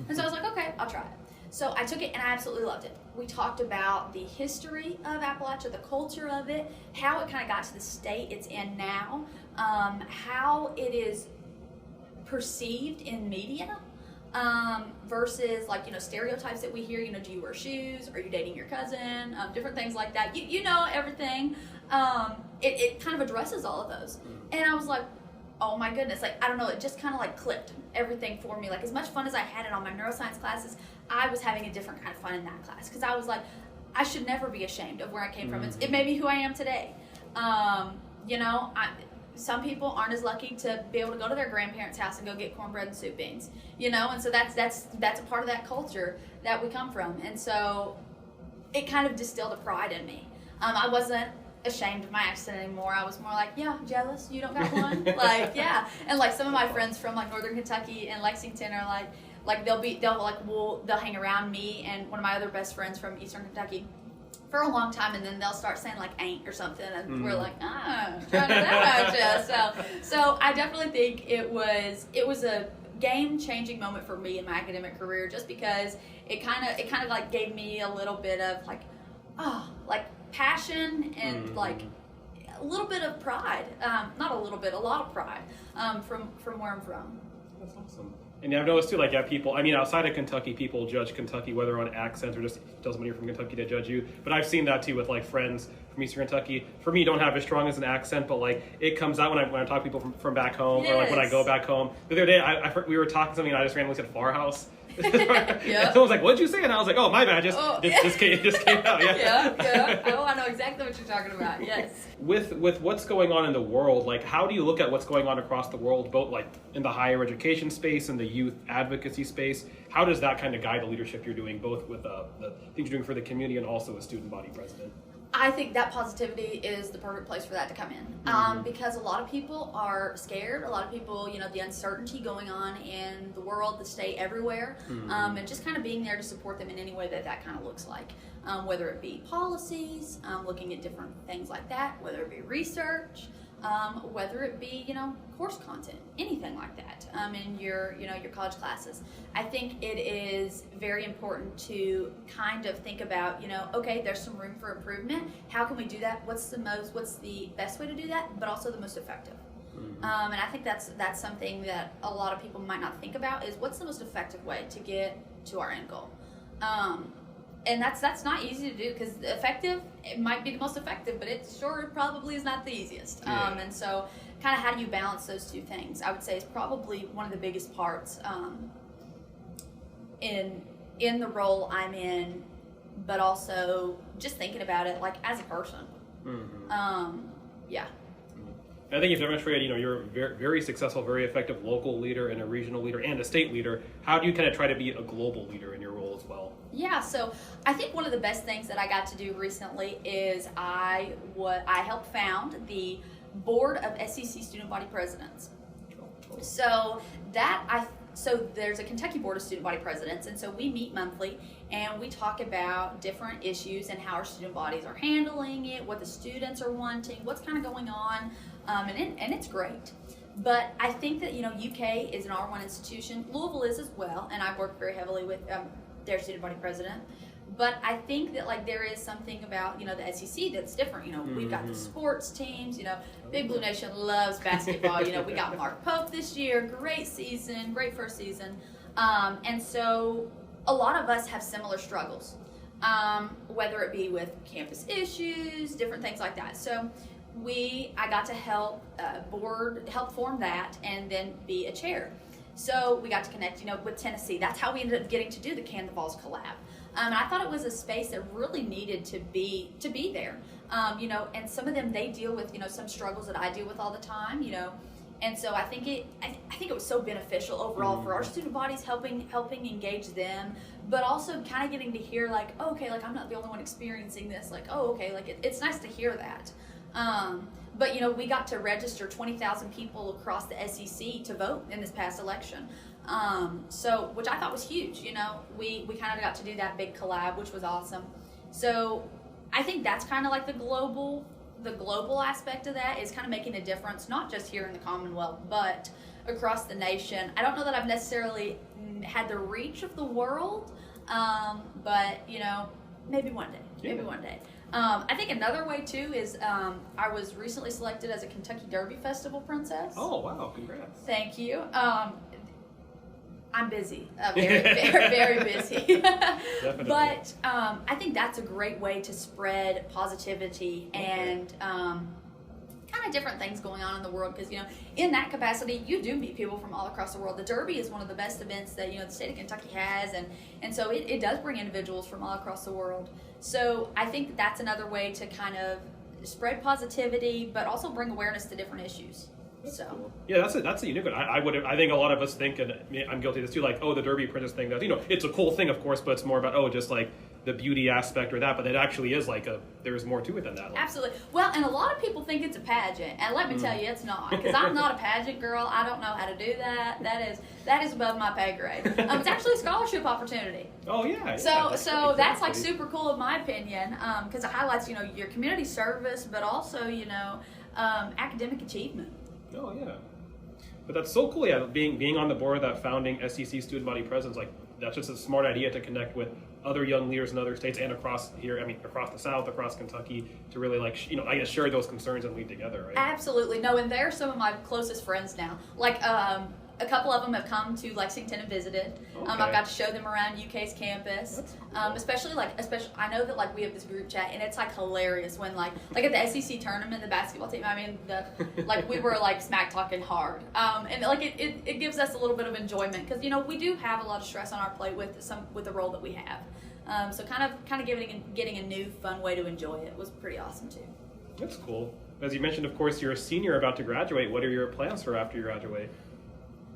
And so I was okay, I'll try it. So I took it and I absolutely loved it. We talked about the history of Appalachia, the culture of it, how it kind of got to the state it's in now, how it is perceived in media, versus stereotypes that we hear. Do you wear shoes? Are you dating your cousin? Different things like that. You know everything. It kind of addresses all of those. And I was oh my goodness, I don't know, it just kind of clicked everything for me. As much fun as I had it on my neuroscience classes, I was having a different kind of fun in that class, because I was I should never be ashamed of where I came from. It made me who I am today. Some people aren't as lucky to be able to go to their grandparents' house and go get cornbread and soup beans, and so that's a part of that culture that we come from. And so it kind of distilled a pride in me. I wasn't ashamed of my accent anymore. I was more yeah, jealous you don't got one. Yeah. And some of my friends from northern Kentucky and Lexington are they'll hang around me and one of my other best friends from eastern Kentucky for a long time, and then they'll start saying ain't or something, and we're trying to know about you. So I definitely think it was a game-changing moment for me in my academic career, just because it kind of gave me a little bit of passion and a little bit of pride, not a little bit, a lot of pride, from where I'm from. That's awesome. And I've noticed too, people, outside of Kentucky, people judge Kentucky whether on accent or just tell somebody from Kentucky to judge you. But I've seen that too with friends from Eastern Kentucky. For me, don't have as strong as an accent, but it comes out when I talk to people from back home, or when I go back home. The other day, we were talking something and I just randomly said Farhouse. Yeah. Someone's what'd you say? And I was oh, my bad, just came out. Yeah. Oh, I know exactly what you're talking about. Yes. With what's going on in the world, how do you look at what's going on across the world, both in the higher education space and the youth advocacy space? How does that kind of guide the leadership you're doing, both with the things you're doing for the community and also as student body president? I think that positivity is the perfect place for that to come in, because a lot of people are scared. A lot of people, the uncertainty going on in the world, the state, everywhere, and just kind of being there to support them in any way that kind of looks like, whether it be policies, looking at different things like that, whether it be research, whether it be, course content, anything like that, in your college classes. I think it is very important to kind of think about, okay, there's some room for improvement. How can we do that? What's the best way to do that, but also the most effective? And I think that's something that a lot of people might not think about, is what's the most effective way to get to our end goal. And that's not easy to do, because effective, it might be the most effective, but it sure probably is not the easiest. Yeah. And so kind of how do you balance those two things, I would say, is probably one of the biggest parts in the role I'm in, but also just thinking about it like as a person. Yeah. I think you've demonstrated, you're a very, very successful, very effective local leader and a regional leader and a state leader. How do you kind of try to be a global leader in your role as well? Yeah, so I think one of the best things that I got to do recently is I helped found the board of SEC student body presidents. So there's a Kentucky board of student body presidents, and so we meet monthly and we talk about different issues and how our student bodies are handling it, what the students are wanting, what's kind of going on, and it's great. But I think that UK is an R1 institution. Louisville is as well, and I've worked very heavily with their student body president. But I think that there is something about the SEC that's different. We've got the sports teams. Big Blue Nation loves basketball. We got Mark Pope this year, great season, great first season, and so a lot of us have similar struggles, whether it be with campus issues, different things like that. So I got to help form that, and then be a chair. So we got to connect, with Tennessee. That's how we ended up getting to do the Can the Vols collab. And I thought it was a space that really needed to be there. And some of them, they deal with, some struggles that I deal with all the time, And so I think it was so beneficial overall for our student bodies, helping engage them, but also kind of getting to hear I'm not the only one experiencing this. It's nice to hear that. But we got to register 20,000 people across the SEC to vote in this past election. Which I thought was huge. We kind of got to do that big collab, which was awesome. So I think that's kind of the global aspect of that is kind of making a difference, not just here in the Commonwealth, but across the nation. I don't know that I've necessarily had the reach of the world, but maybe one day. Yeah. Maybe one day. I think another way too is I was recently selected as a Kentucky Derby Festival princess. Oh wow! Congrats. Thank you. I'm busy, very, very, very busy. Definitely. But I think that's a great way to spread positivity and kind of different things going on in the world, because in that capacity you do meet people from all across the world. The Derby is one of the best events that the state of Kentucky has, and so it does bring individuals from all across the world. So I think that's another way to kind of spread positivity, but also bring awareness to different issues. So cool. Yeah, that's a unique one. I think a lot of us think, and I'm guilty of this too, the Derby princess thing. That it's a cool thing, of course, but it's more about just the beauty aspect or that. But it actually is there's more to it than that. Absolutely. Well, and a lot of people think it's a pageant, and let me tell you, it's not. Because I'm not a pageant girl. I don't know how to do that. That is above my pay grade. It's actually a scholarship opportunity. Oh yeah. So that's super cool in my opinion, because it highlights your community service, but also academic achievement. Oh yeah, but that's so cool. Yeah, being on the board of that founding SEC student body presidents, that's just a smart idea to connect with other young leaders in other states and across the South, across Kentucky, to really I guess share those concerns and lead together, right? Absolutely. No, and they're some of my closest friends now. A couple of them have come to Lexington and visited. Okay. I've got to show them around UK's campus. That's cool. Especially I know that we have this group chat, and it's hilarious when at the SEC tournament, the basketball team. We were smack talking hard, and it gives us a little bit of enjoyment, because we do have a lot of stress on our plate with the role that we have. So kind of getting a new fun way to enjoy it was pretty awesome too. That's cool. As you mentioned, of course, you're a senior about to graduate. What are your plans for after you graduate?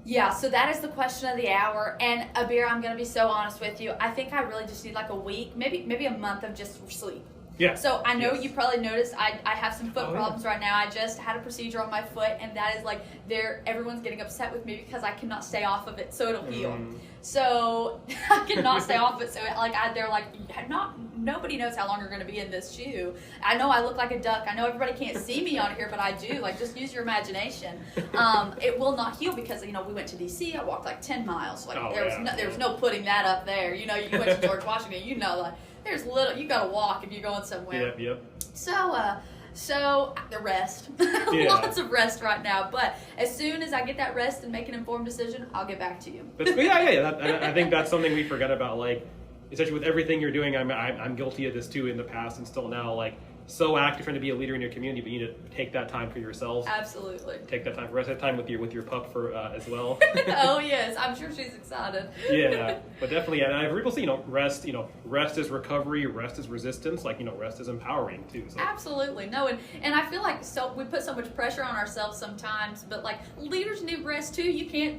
Yeah, so that is the question of the hour. And Abir, I'm going to be so honest with you. I think I really just need a week, maybe a month of just sleep. Yeah. So I know Yes. you probably noticed I have some foot Oh, yeah. problems right now. I just had a procedure on my foot, and that is everyone's getting upset with me because I cannot stay off of it so it'll heal. So I cannot stay off it. So they're nobody knows how long you're going to be in this shoe. I know I look like a duck. I know everybody can't see me on here, but I do. Just use your imagination. It will not heal because we went to DC. I walked 10 miles. There was no putting that up there. You went to George Washington. There's you got to walk if you're going somewhere. Yep. So the rest, Yeah. Lots of rest right now. But as soon as I get that rest and make an informed decision, I'll get back to you. Yeah. I think that's something we forget about. especially with everything you're doing, I'm guilty of this too in the past and still now, like, so active trying to be a leader in your community, but you need to take that time for yourselves. Absolutely. Take that time, rest that time with your pup for as well. Oh yes, I'm sure she's excited. Yeah, but definitely, and I've heard people say, rest is recovery, rest is resistance, like, rest is empowering too. So. Absolutely, no, and I feel like we put so much pressure on ourselves sometimes, but like leaders need rest too. You can't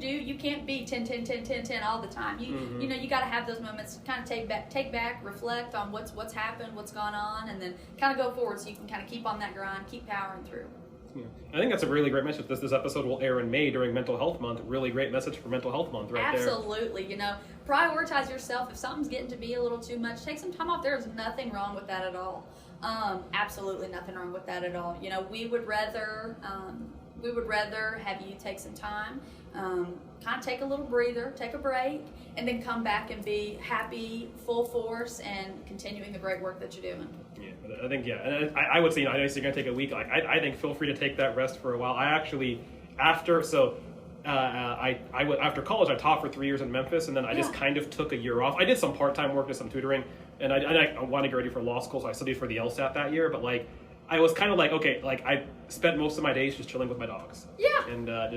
be 10, 10, 10, 10, 10 all the time. You got to have those moments to kind of take back, reflect on what's happened, what's gone on, and then kind of go forward so you can kind of keep on that grind, keep powering through. Yeah. I think that's a really great message. This episode will air in May during Mental Health Month. Really great message for Mental Health Month right there. Absolutely. Prioritize yourself. If something's getting to be a little too much, take some time off. There's nothing wrong with that at all. Absolutely nothing wrong with that at all. We would rather have you take some time, kind of take a little breather, take a break, and then come back and be happy, full force, and continuing the great work that you're doing. Yeah, I think, and I would say, I know you're going to take a week. Like, I think feel free to take that rest for a while. I actually, after college, I taught for 3 years in Memphis, and then I just kind of took a year off. I did some part-time work, did some tutoring, and I wanted to get ready for law school, so I studied for the LSAT that year, but like, I was kind of like, okay, like I spent most of my days just chilling with my dogs. Yeah. And I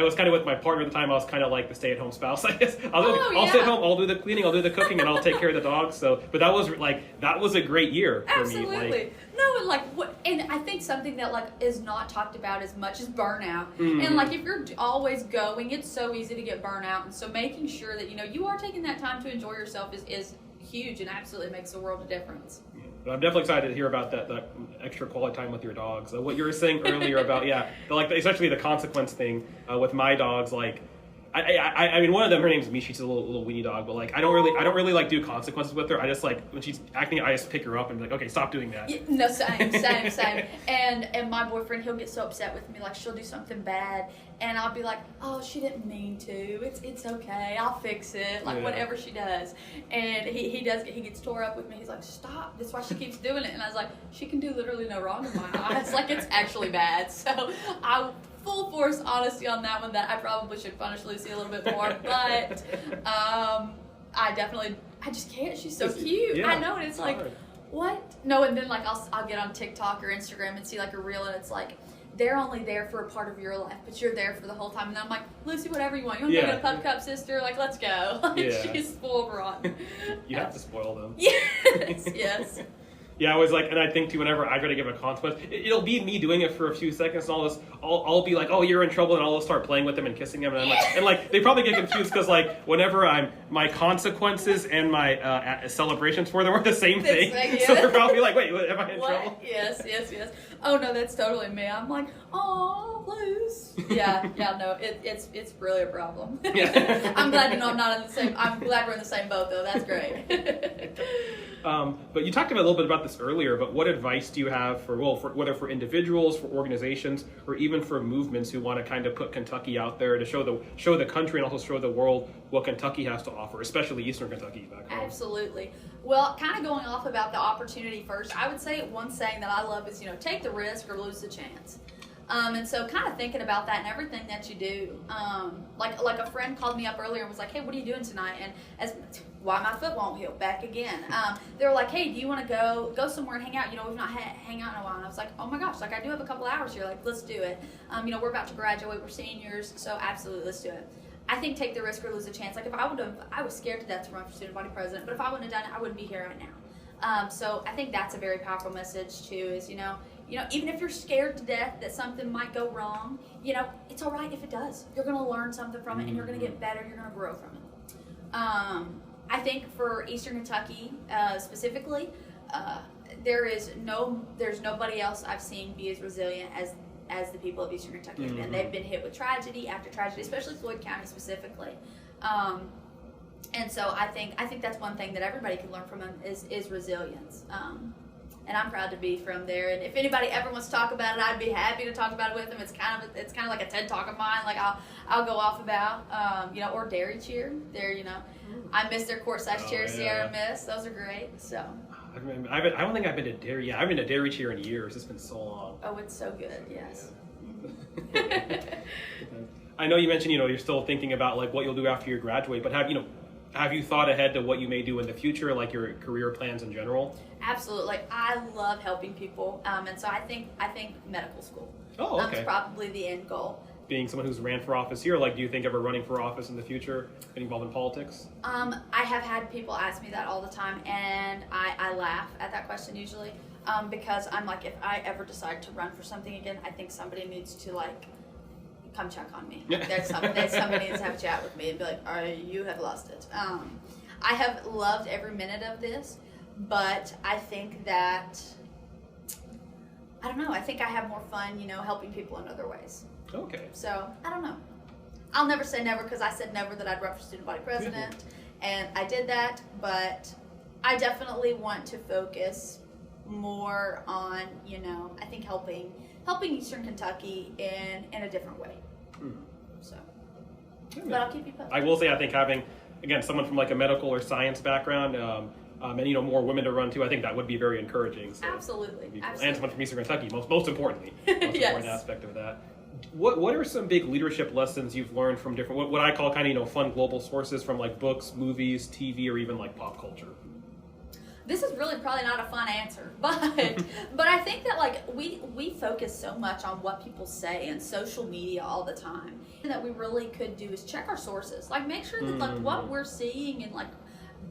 was kind of with my partner at the time. I was kind of like the stay-at-home spouse, I guess. I'll stay at home, I'll do the cleaning, I'll do the cooking, and I'll take care of the dogs. So, but that was a great year for me. Absolutely. And I think something that is not talked about as much is burnout. Mm-hmm. And if you're always going, it's so easy to get burnout. And so making sure that you are taking that time to enjoy yourself is huge and absolutely makes a world of difference. Yeah. But I'm definitely excited to hear about that extra quality time with your dogs. What you were saying earlier about especially the consequence thing with my dogs. I mean, one of them, her name's Mishi. She's a little weenie dog, but I don't really do consequences with her. I just when she's acting, I just pick her up and be like, okay, stop doing that. Yeah, no, same. And my boyfriend, he'll get so upset with me, she'll do something bad, and I'll be like, oh, she didn't mean to. It's okay. I'll fix it. Whatever she does, and he gets tore up with me. He's like, stop. That's why she keeps doing it. And I was like, she can do literally no wrong in my eyes. It's actually bad. So full force honesty on that one, that I probably should punish Lucy a little bit more, but I just can't. She's so cute. Yeah, I know, and it's like, what? No, and then I'll get on TikTok or Instagram and see a reel, and it's they're only there for a part of your life, but you're there for the whole time. And I'm like, Lucy, whatever you want. You want to go get a pup cup, sister? Let's go. She's spoiled rotten. You have to spoil them. Yes. Yeah, I was and I think too, whenever I try to give a consequence, it'll be me doing it for a few seconds, and I'll be like, oh, you're in trouble, and I'll start playing with them and kissing them, and I'm they probably get confused because whenever my consequences and my celebrations for them are the same thing, so they're probably like, wait, am I in trouble? Yes. Oh no, that's totally me. I'm like, oh, Luce. Yeah, no, it's really a problem. Yeah. I'm glad I'm not in the same. I'm glad we're in the same boat though. That's great. But you talked a little bit about this earlier, but what advice do you have for whether for individuals, for organizations, or even for movements who want to kind of put Kentucky out there to show the country and also show the world what Kentucky has to offer, especially Eastern Kentucky back home? Absolutely. Well, kind of going off about the opportunity first, I would say one saying that I love is, take the risk or lose the chance. And so kind of thinking about that in everything that you do. Like a friend called me up earlier and was like, hey, what are you doing tonight? And why my foot won't heal back again. They were like, hey, do you want to go somewhere and hang out? We've not hang out in a while. And I was like, oh my gosh, I do have a couple hours here. Let's do it. We're about to graduate. We're seniors. So absolutely, let's do it. I think take the risk or lose a chance. I was scared to death to run for student body president, but if I wouldn't have done it, I wouldn't be here right now. So I think that's a very powerful message too, is, even if you're scared to death that something might go wrong, it's all right if it does. You're going to learn something from it, and you're going to get better. You're going to grow from it. I think for Eastern Kentucky specifically, there's nobody else I've seen be as resilient as the people of Eastern Kentucky have been. They've been hit with tragedy after tragedy, especially Floyd County specifically. And so I think that's one thing that everybody can learn from them is resilience. And I'm proud to be from there. And if anybody ever wants to talk about it, I'd be happy to talk about it with them. It's kind of like a TED Talk of mine. I'll go off about or Dairy Cheer. I miss their court-sized chairs, Sierra Miss. Those are great. So. I don't think I've been to Dairy. Yeah, I've been to Dairy Cheer in years. It's been so long. Oh, it's so good. Yes. I know you mentioned you're still thinking about what you'll do after you graduate, but have have you thought ahead to what you may do in the future, like your career plans in general? Absolutely. I love helping people, and so I think medical school. Oh, okay. Is probably the end goal. Being someone who's ran for office here, like, do you think ever running for office in the future, getting involved in politics? I have had people ask me that all the time, and I laugh at that question usually, because I'm like, if I ever decide to run for something again, I think somebody needs to, like, come check on me. Like, somebody needs to have a chat with me and be like, you have lost it. I have loved every minute of this, but I think that, I don't know, I think I have more fun, helping people in other ways. Okay. So, I don't know. I'll never say never, because I said never that I'd run for student body president, and I did that, but I definitely want to focus more on, I think helping Eastern Kentucky in a different way. So, but I'll keep you posted. I will say, I think having, again, someone from like a medical or science background, and more women to run too, I think that would be very encouraging. So Absolutely. Cool. And someone from Eastern Kentucky, most importantly, important aspect of that. What are some big leadership lessons you've learned from different, what I call kind of, fun global sources, from like books, movies, TV, or even like pop culture? This is really probably not a fun answer, but I think that, like, we focus so much on what people say and social media all the time, and that we really could do is check our sources, like make sure that like what we're seeing and like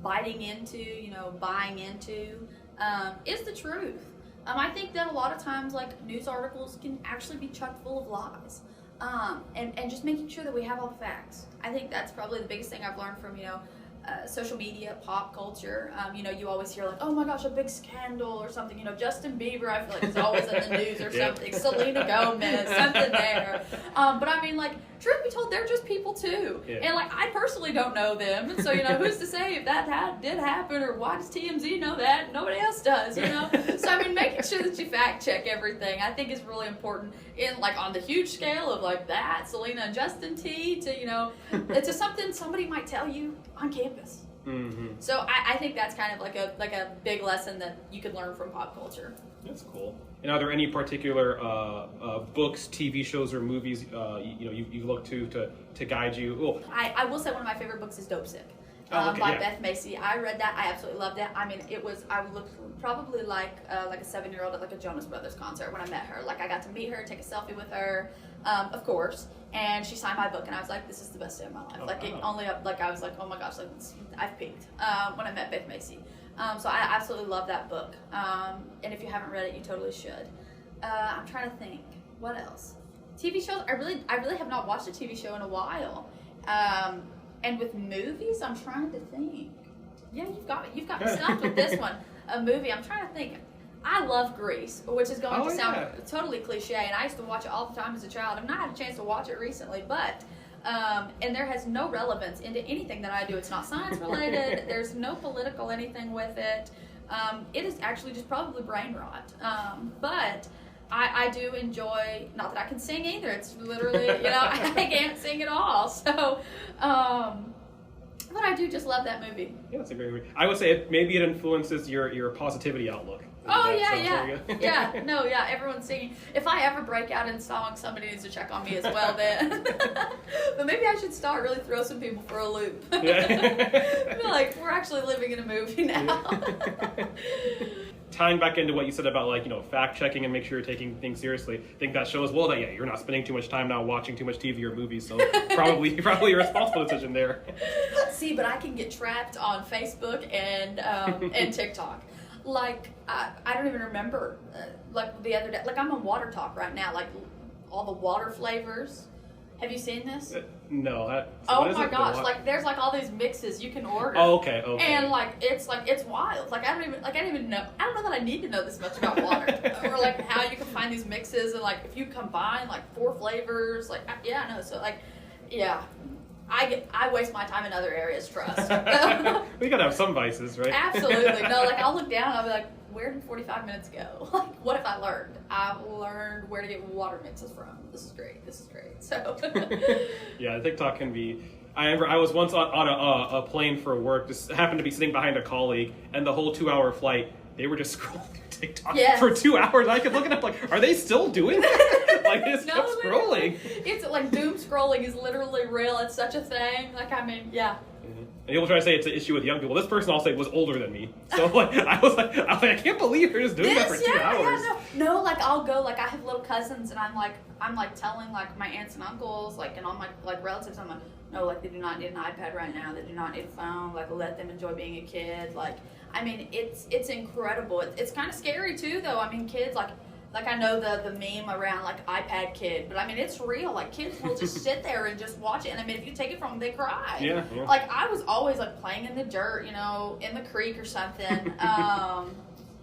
biting into, buying into, is the truth. I think that a lot of times, like, news articles can actually be chock full of lies, and just making sure that we have all the facts. I think that's probably the biggest thing I've learned from, social media, pop culture. You always hear, like, oh my gosh, a big scandal or something. Justin Bieber, I feel like, is always in the news or something. Selena Gomez, something there. But I mean, like, truth be told, they're just people too. Yeah. And, like, I personally don't know them. And so, who's to say if that did happen, or why does TMZ know that? Nobody else does, So, I mean, making sure that you fact check everything, I think, is really important in, like, on the huge scale of, like, that, Selena and Justin T, to, to something somebody might tell you on campus. Mm-hmm. So I think that's kind of like a big lesson that you could learn from pop culture. That's cool. And are there any particular books, TV shows, or movies you look to guide you? Oh. I will say one of my favorite books is Dope Sick. By Beth Macy. I read that. I absolutely loved it. I mean, I looked probably like a 7-year-old at like a Jonas Brothers concert when I met her. Like, I got to meet her, take a selfie with her, of course, and she signed my book, and I was like, this is the best day of my life. I was like, oh my gosh, like, I've peaked when I met Beth Macy. So I absolutely love that book. And if you haven't read it, you totally should. I'm trying to think, what else? TV shows. I really have not watched a TV show in a while. And with movies, I'm trying to think. Yeah, you've got me stumped with this one. A movie, I'm trying to think. I love Grease, which is going to sound totally cliche, and I used to watch it all the time as a child. I've not had a chance to watch it recently, but and there has no relevance into anything that I do. It's not science related. There's no political anything with it. It is actually just probably brain rot. But I do enjoy, not that I can sing either, it's literally, I can't sing at all, so, but I do just love that movie. Yeah, it's a great movie. I would say maybe it influences your positivity outlook. Oh, yeah, everyone's singing. If I ever break out in song, somebody needs to check on me as well then. But maybe I should start, really throw some people for a loop. Yeah. Be like, we're actually living in a movie now. Tying back into what you said about, like, fact checking and make sure you're taking things seriously, I think that shows well that you're not spending too much time now watching too much TV or movies, so probably a responsible decision there. See, but I can get trapped on Facebook and TikTok. Like, I don't even remember, like, the other day, like, I'm on Water Talk right now, like, all the water flavors. Have you seen this? No. Oh my gosh! Like, there's like all these mixes you can order. Oh, okay. And it's wild. Like, I don't even know. I don't know that I need to know this much about water, or like how you can find these mixes, and like if you combine like 4 flavors. Like, So like, yeah. I waste my time in other areas, trust. We gotta have some vices, right? Absolutely. No, like, I'll look down and I'll be like, where did 45 minutes go? Like, what have I learned? I've learned where to get water mixes from. This is great. So. Yeah, TikTok can be. I remember I was once on a plane for work, just happened to be sitting behind a colleague, and the whole 2-hour flight, they were just scrolling TikTok for 2 hours. I kept looking up, like, are they still doing that? Like, it's kept scrolling. It's like doom scrolling is literally real. It's such a thing. Like, I mean, yeah. And people try to say it's an issue with young people. This person I'll say was older than me. So like I was like, I can't believe you're just doing that for 2 hours. No, like I'll go, like I have little cousins and I'm like telling like my aunts and uncles, like and all my like relatives, I'm like, no, like they do not need an iPad right now. They do not need a phone. Like let them enjoy being a kid. Like I mean, it's incredible. It's kind of scary too, though. I mean, kids like I know the meme around like iPad kid, but I mean it's real. Like kids will just sit there and just watch it, and I mean if you take it from them, they cry. Yeah. Like I was always like playing in the dirt, you know, in the creek or something.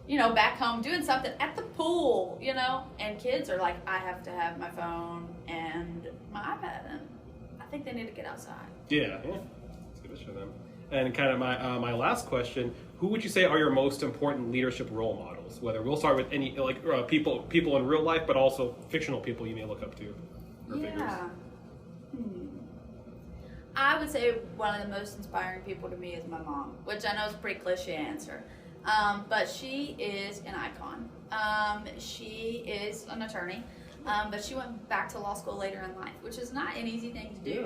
You know, back home doing something at the pool, you know, and kids are like, I have to have my phone and my iPad, and I think they need to get outside. Yeah. It's good to show them. And kind of my last question: who would you say are your most important leadership role models? Whether we'll start with any like people in real life, but also fictional people you may look up to. Or figures. I would say one of the most inspiring people to me is my mom, which I know is a pretty cliche answer, but she is an icon. She is an attorney, but she went back to law school later in life, which is not an easy thing to do.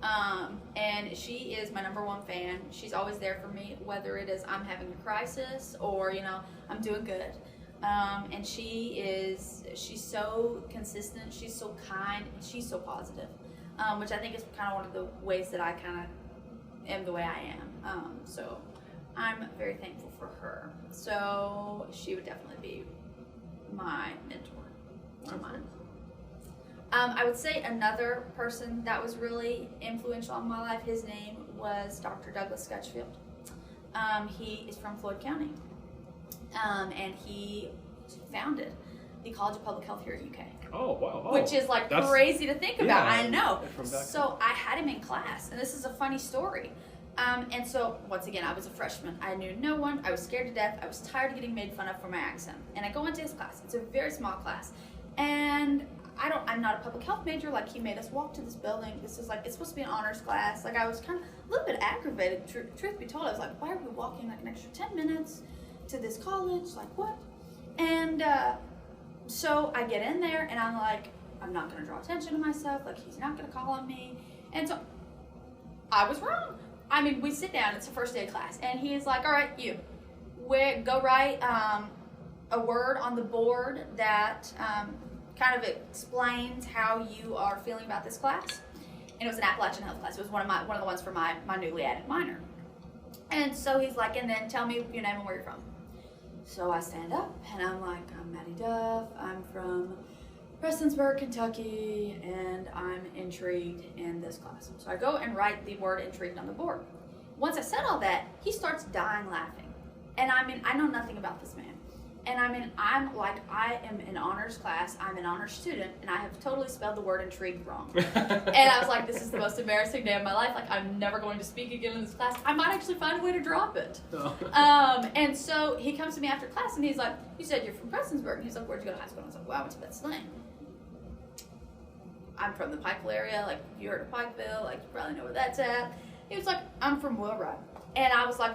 Yeah. And she is my number one fan. She's always there for me, whether it is I'm having a crisis or, you know, I'm doing good. And she's so consistent, she's so kind, and she's so positive, which I think is kind of one of the ways that I kind of am the way I am. So I'm very thankful for her. So she would definitely be my mentor of mine. I would say another person that was really influential on my life, his name was Dr. Douglas Scutchfield. He is from Floyd County, and he founded the College of Public Health here at UK. Oh, wow. Which is like crazy to think about. I know. So So I had him in class, and this is a funny story. And so, once again, I was a freshman. I knew no one. I was scared to death. I was tired of getting made fun of for my accent. And I go into his class. It's a very small class. And I'm not a public health major. Like, he made us walk to this building. This is like, it's supposed to be an honors class. Like, I was kind of a little bit aggravated, truth be told. I was like, why are we walking like an extra 10 minutes to this college? Like, what? And so I get in there, and I'm like, I'm not going to draw attention to myself. Like, he's not going to call on me. And so I was wrong. I mean, we sit down. It's the first day of class. And he's like, all right, you. Go write a word on the board that kind of explains how you are feeling about this class. And it was an Appalachian health class. It was one of the ones for my newly added minor. And so he's like, and then tell me your name and where you're from. So I stand up, and I'm like, I'm Maddie Duff. I'm from Prestonsburg, Kentucky, and I'm intrigued in this class. So I go and write the word intrigued on the board. Once I said all that, he starts dying laughing. And I mean, I know nothing about this man. And I mean, I'm like, I am in honors class, I'm an honors student, and I have totally spelled the word intrigued wrong. And I was like, this is the most embarrassing day of my life. Like, I'm never going to speak again in this class. I might actually find a way to drop it. Oh. And so he comes to me after class, and he's like, you said you're from Prestonsburg. And he's like, where'd you go to high school? And I was like, well, I went to Bethlehem. I'm from the Pikeville area. Like, you heard of Pikeville. Like, you probably know where that's at. He was like, I'm from Willride. And I was like,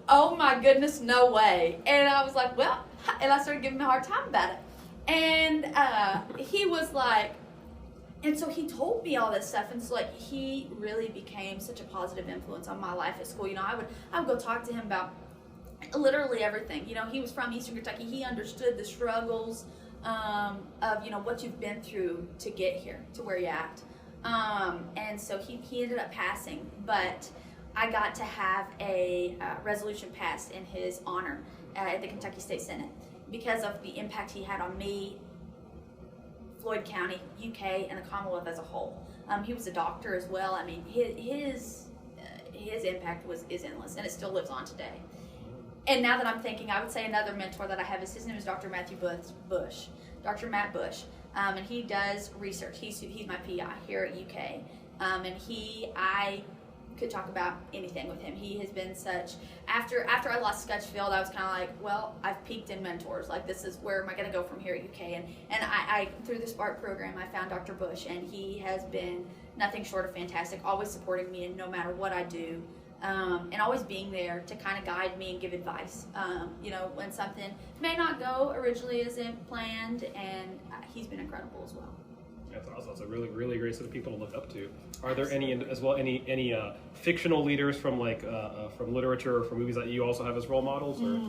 oh my goodness, no way. And I was like, well, and I started giving him a hard time about it. And he was like, and so he told me all this stuff. And so like, he really became such a positive influence on my life at school. You know, I would go talk to him about literally everything. You know, he was from Eastern Kentucky. He understood the struggles of, you know, what you've been through to get here, to where you're at. And so he ended up passing, but I got to have a resolution passed in his honor at the Kentucky State Senate because of the impact he had on me, Floyd County, UK, and the Commonwealth as a whole. He was a doctor as well. I mean, his impact is endless, and it still lives on today. And now that I'm thinking, I would say another mentor that I have is his name is Dr. Matthew Bush, Dr. Matt Bush, and he does research. He's my PI here at UK, and I could talk about anything with him. He has been such, after I lost Scutchfield, I was kind of like, well, I've peaked in mentors. Like, this is where am I going to go from here at UK? And I through the Spark program, I found Dr. Bush, and he has been nothing short of fantastic, always supporting me, and no matter what I do, and always being there to kind of guide me and give advice, you know, when something may not go originally as planned, and he's been incredible as well. That's awesome. It's a really, really great set of people to look up to. Are there any fictional leaders from from literature or from movies that you also have as role models? Or?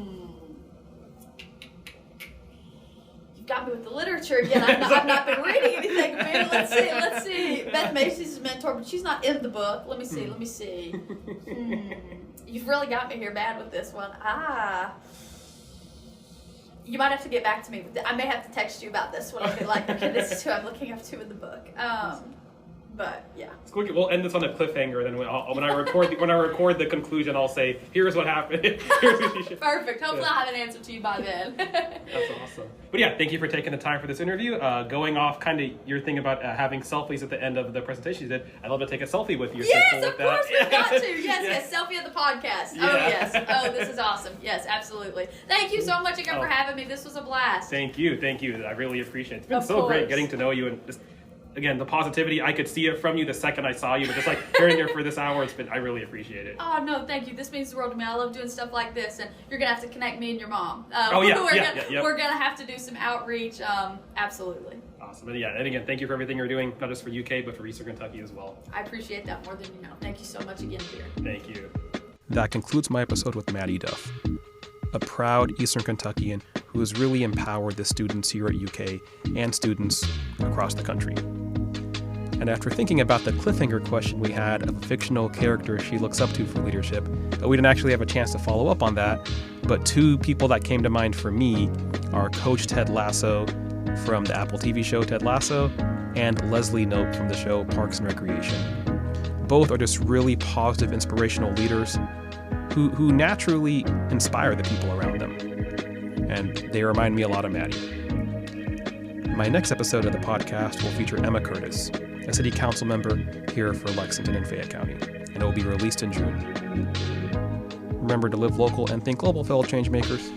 You've got me with the literature again. I've not been reading anything. Man. Let's see. Beth Macy's a mentor, but she's not in the book. Let me see. You've really got me here bad with this one. You might have to get back to me. I may have to text you about this one. I'll be like, okay, this is who I'm looking up to in the book. But yeah. It's cool. We'll end this on a cliffhanger. Then when I record the conclusion, I'll say, "Here's what happened." Perfect. Hopefully, I'll have an answer to you by then. That's awesome. But yeah, thank you for taking the time for this interview. Going off kind of your thing about having selfies at the end of the presentation you did. I'd love to take a selfie with you. Yes, of course we've got to. Yes. Selfie at the podcast. Yeah. Oh yes. Oh, this is awesome. Yes, absolutely. Thank you so much again for having me. This was a blast. Thank you. I really appreciate it. It's been so great getting to know you and just. Again, the positivity, I could see it from you the second I saw you, but just like hearing you for this hour, I really appreciate it. Oh, no, thank you. This means the world to me. I love doing stuff like this, and you're going to have to connect me and your mom. We're going to have to do some outreach. Absolutely. Awesome. And again, thank you for everything you're doing, not just for UK, but for Eastern Kentucky as well. I appreciate that more than you know. Thank you so much again, dear. Thank you. That concludes my episode with Maddie Duff, a proud Eastern Kentuckian who has really empowered the students here at UK and students across the country. And after thinking about the cliffhanger question we had of a fictional character she looks up to for leadership, we didn't actually have a chance to follow up on that, but two people that came to mind for me are Coach Ted Lasso from the Apple TV show Ted Lasso and Leslie Knope from the show Parks and Recreation. Both are just really positive, inspirational leaders who naturally inspire the people around them. And they remind me a lot of Maddie. My next episode of the podcast will feature Emma Curtis, a city council member here for Lexington and Fayette County, and it will be released in June. Remember to live local and think global, fellow changemakers.